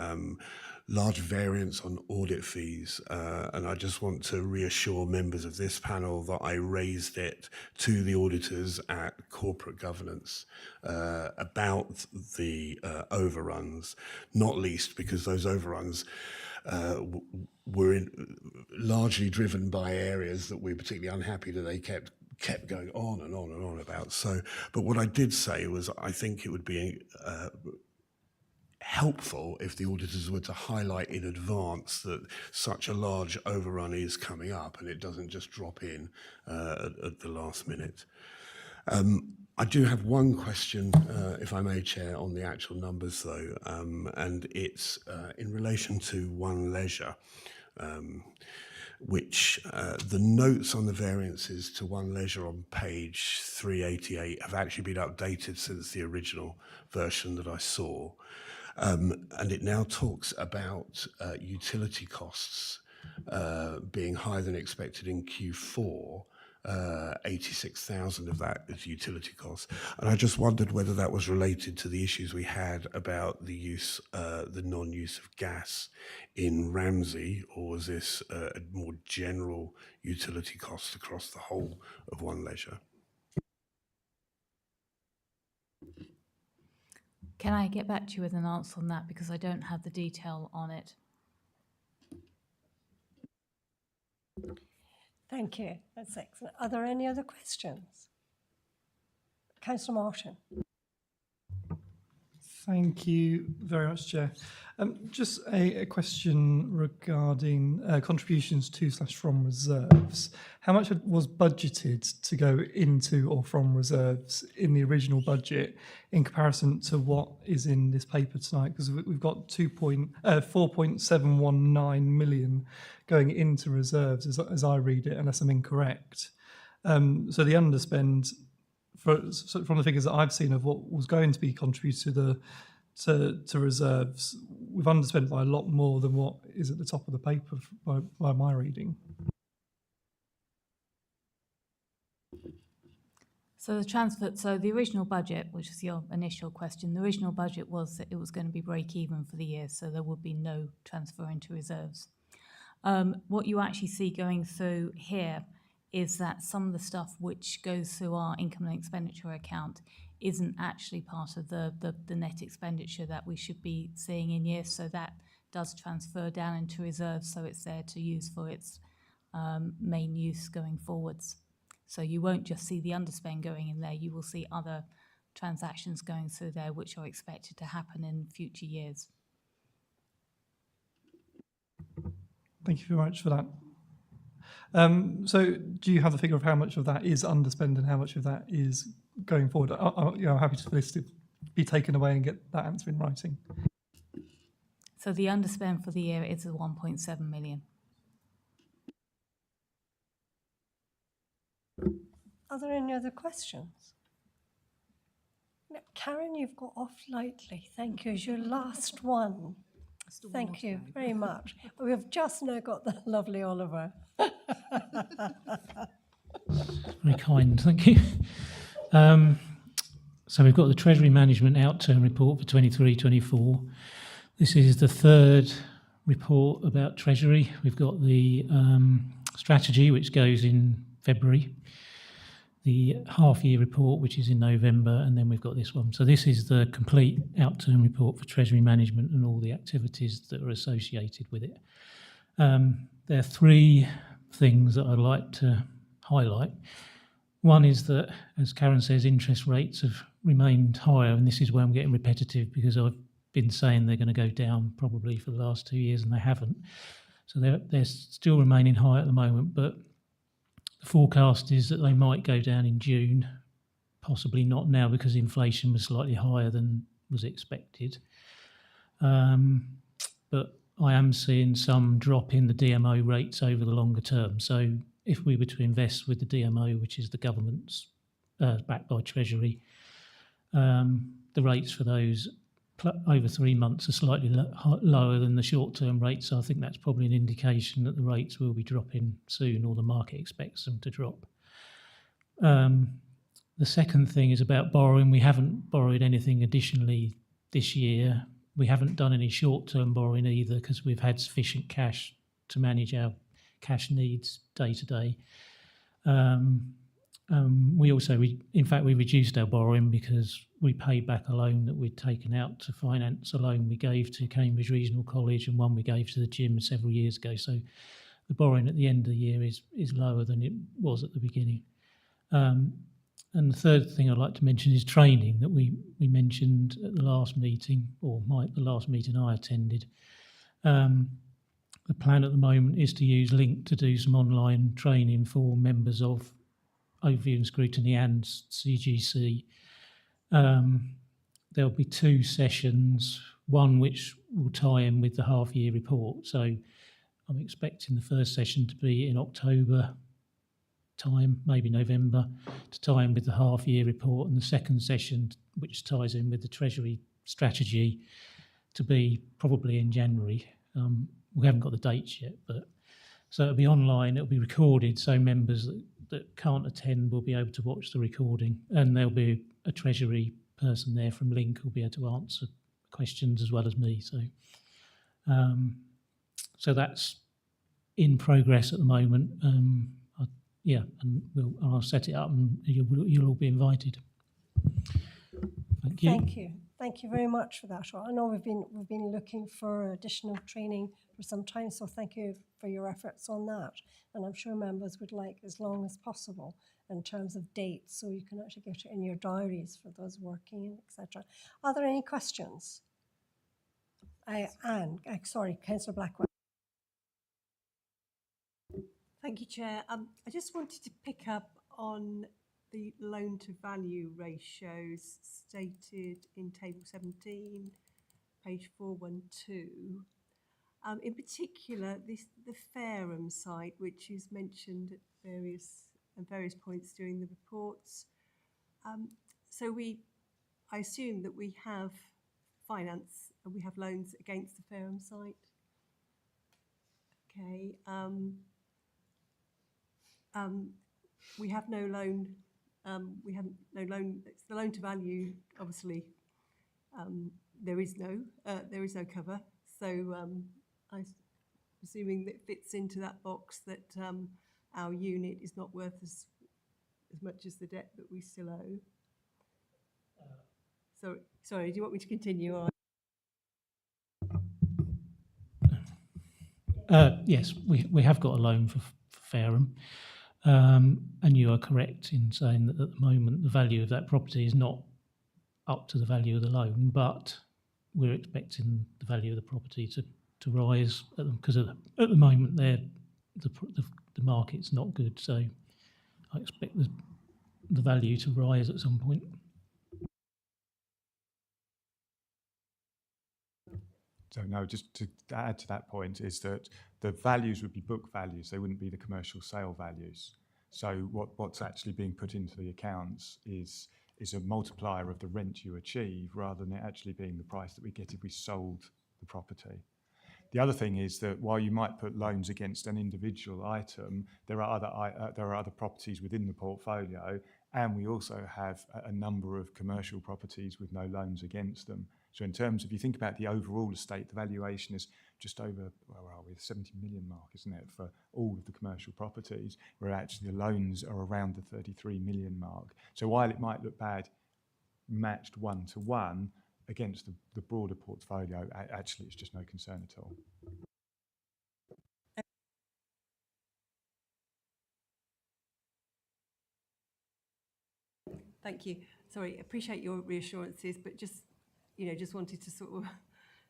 large variance on audit fees. And I just want to reassure members of this panel that I raised it to the auditors at corporate governance about the overruns, not least because those overruns were largely driven by areas that we're particularly unhappy that they kept going on and on and on about. So, but what I did say was I think it would be helpful if the auditors were to highlight in advance that such a large overrun is coming up and it doesn't just drop in at the last minute. I do have one question, if I may, Chair, on the actual numbers though, and it's in relation to One Leisure, which the notes on the variances to One Leisure on page 388 have actually been updated since the original version that I saw. And it now talks about utility costs being higher than expected in Q4. 86,000 of that is utility costs. And I just wondered whether that was related to the issues we had about the use, the non-use of gas in Ramsey, or was this a more general utility cost across the whole of One Leisure? Can I get back to you with an answer on that, because I don't have the detail on it? Thank you. That's excellent. Are there any other questions? Councillor Martin. Thank you very much, Chair. Just a question regarding contributions to/from reserves. How much was budgeted to go into or from reserves in the original budget in comparison to what is in this paper tonight? Because we've got 4.719 million going into reserves, as I read it, unless I'm incorrect. So the underspend, from the figures that I've seen of what was going to be contributed to reserves, we've underspent by a lot more than what is at the top of the paper by my reading. So the original budget, which is your initial question, the original budget was that it was going to be break even for the year, so there would be no transfer into reserves. What you actually see going through here is that some of the stuff which goes through our income and expenditure account isn't actually part of the net expenditure that we should be seeing in year. So that does transfer down into reserves, so it's there to use for its main use going forwards. So you won't just see the underspend going in there, you will see other transactions going through there which are expected to happen in future years. Thank you very much for that. So do you have the figure of how much of that is underspend and how much of that is going forward? I'm happy for this to be taken away and get that answer in writing. So the underspend for the year is 1.7 million. Are there any other questions? No, Karen, you've got off lightly. Thank you. As your last one. Thank you very much. We've just now got the lovely Oliver. Very kind, thank you. So we've got the Treasury Management Outturn Report for 23-24. This is the third report about Treasury. We've got the strategy, which goes in February, the half-year report, which is in November, and then we've got this one. So this is the complete outturn report for Treasury Management and all the activities that are associated with it. There are three things that I'd like to highlight. One is that, as Karen says, interest rates have remained higher, and this is where I'm getting repetitive because I've been saying they're going to go down probably for the last 2 years and they haven't. So they're still remaining high at the moment, but the forecast is that they might go down in June, possibly not now because inflation was slightly higher than was expected. But I am seeing some drop in the DMO rates over the longer term. So if we were to invest with the DMO, which is the government's backed by Treasury. The rates for those over 3 months are slightly lower than the short-term rates. So I think that's probably an indication that the rates will be dropping soon, or the market expects them to drop. The second thing is about borrowing. We haven't borrowed anything additionally this year. We haven't done any short-term borrowing either because we've had sufficient cash to manage our cash needs day to day. We also, in fact, we reduced our borrowing because we paid back a loan that we'd taken out to finance a loan we gave to Cambridge Regional College and one we gave to the gym several years ago. So the borrowing at the end of the year is lower than it was at the beginning. And the third thing I'd like to mention is training that we mentioned at the last meeting, or the last meeting I attended. The plan at the moment is to use Link to do some online training for members of Overview and Scrutiny and CGC. There'll be 2 sessions, one which will tie in with the half-year report. So I'm expecting the first session to be in October time, maybe November, to tie in with the half-year report, and the second session, which ties in with the Treasury strategy, to be probably in January. We haven't got the dates yet, but so it'll be online, it'll be recorded, so members that can't attend will be able to watch the recording, and there'll be a Treasury person there from Link who'll be able to answer questions as well as me. So that's in progress at the moment. And I'll set it up, and you'll all be invited. Thank you. Thank you. Thank you very much for that. I know we've been looking for additional training for some time, so thank you for your efforts on that. And I'm sure members would like as long as possible in terms of dates, so you can actually get it in your diaries for those working, etc. Are there any questions? Anne, sorry, Councillor Blackwell. Thank you, Chair. I just wanted to pick up on the loan to value ratios stated in Table 17, page 412. In particular, the Fareham site, which is mentioned at various points during the reports. I assume that we have finance and we have loans against the Fareham site. Okay. We have no loan. We have no loan. It's the loan to value. Obviously, there is no cover. So I'm assuming that fits into that box that our unit is not worth as much as the debt that we still owe. Sorry. Do you want me to continue on? Yes, we have got a loan for Fareham. And you are correct in saying that at the moment the value of that property is not up to the value of the loan, but we're expecting the value of the property to rise because at the moment the market's not good, so I expect the value to rise at some point. So no, just to add to that point is that the values would be book values, they wouldn't be the commercial sale values. So what's actually being put into the accounts is a multiplier of the rent you achieve rather than it actually being the price that we get if we sold the property. The other thing is that while you might put loans against an individual item, there are other properties within the portfolio, and we also have a number of commercial properties with no loans against them. So in terms of, you think about the overall estate, the valuation is just over, where are we, the 70 million mark, isn't it, for all of the commercial properties, where actually the loans are around the 33 million mark. So while it might look bad matched one-to-one against the broader portfolio, actually it's just no concern at all. Thank you. Sorry, appreciate your reassurances, but just wanted to sort of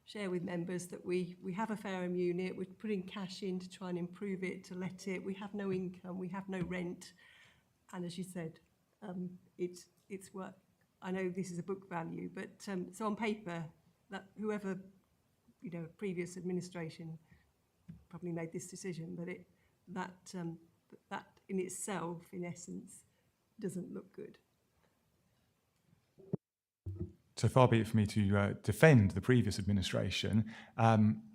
share with members that we have a Fareham unit, we're putting cash in to try and improve it, to let it, we have no income, we have no rent, and as you said, it's worth, I know this is a book value, but so on paper, that whoever, previous administration probably made this decision, but that in itself, in essence, doesn't look good. So far be it for me to defend the previous administration.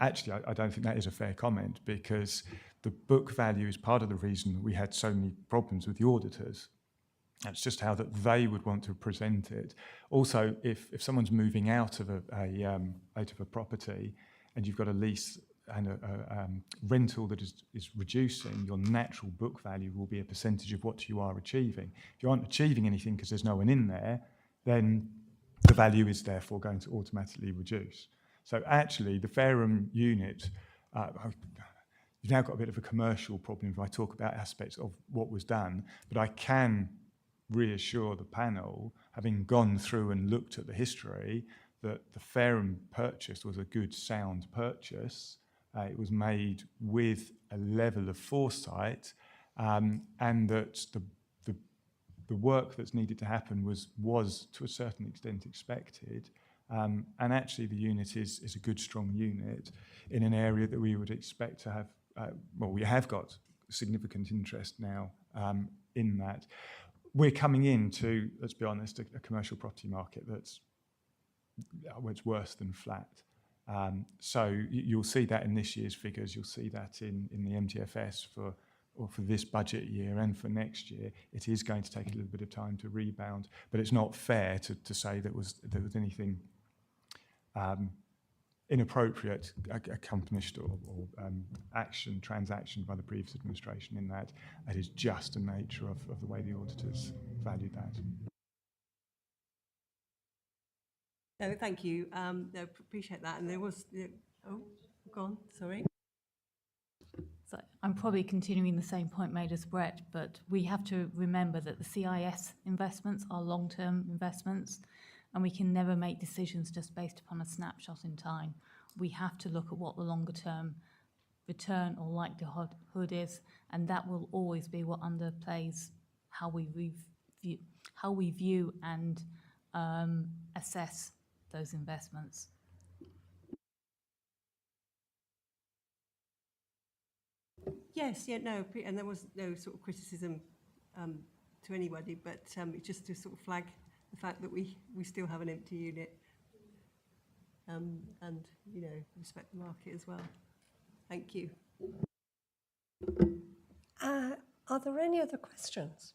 Actually, I don't think that is a fair comment, because the book value is part of the reason that we had so many problems with the auditors. That's just how that they would want to present it. Also, if someone's moving out of a property and you've got a lease and a rental that is reducing, your natural book value will be a percentage of what you are achieving. If you aren't achieving anything because there's no one in there, then the value is therefore going to automatically reduce. So actually, the Fareham unit, you've now got a bit of a commercial problem if I talk about aspects of what was done, but I can reassure the panel, having gone through and looked at the history, that the Fareham purchase was a good, sound purchase. It was made with a level of foresight, and that the work that's needed to happen was to a certain extent expected. And actually the unit is a good, strong unit in an area that we would expect to have, well, we have got significant interest now in that. We're coming into, let's be honest, a commercial property market that's worse than flat. So you'll see that in this year's figures, you'll see that in the MTFS for this budget year and for next year. It is going to take a little bit of time to rebound, but it's not fair to say there was anything inappropriate accomplished or transaction by the previous administration in that. It is just the nature of the way the auditors valued that. No, thank you. No, appreciate that. And there was, oh, go on, sorry. So I'm probably continuing the same point made as Brett, but we have to remember that the CIS investments are long-term investments, and we can never make decisions just based upon a snapshot in time. We have to look at what the longer-term return or likelihood is, and that will always be what underplays how we view and assess those investments. Yes, yeah, no, and there was no sort of criticism to anybody, but it's just to sort of flag the fact that we still have an empty unit, and you know, respect the market as well. Thank you. Are there any other questions?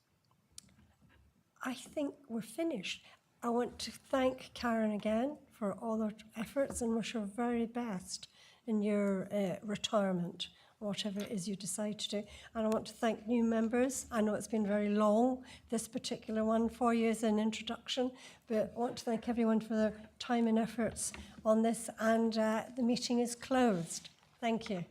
I think we're finished. I want to thank Karen again for all her efforts and wish her very best in your retirement, whatever it is you decide to do. And I want to thank new members. I know it's been very long, this particular one for you as an introduction, but I want to thank everyone for their time and efforts on this, and the meeting is closed. Thank you.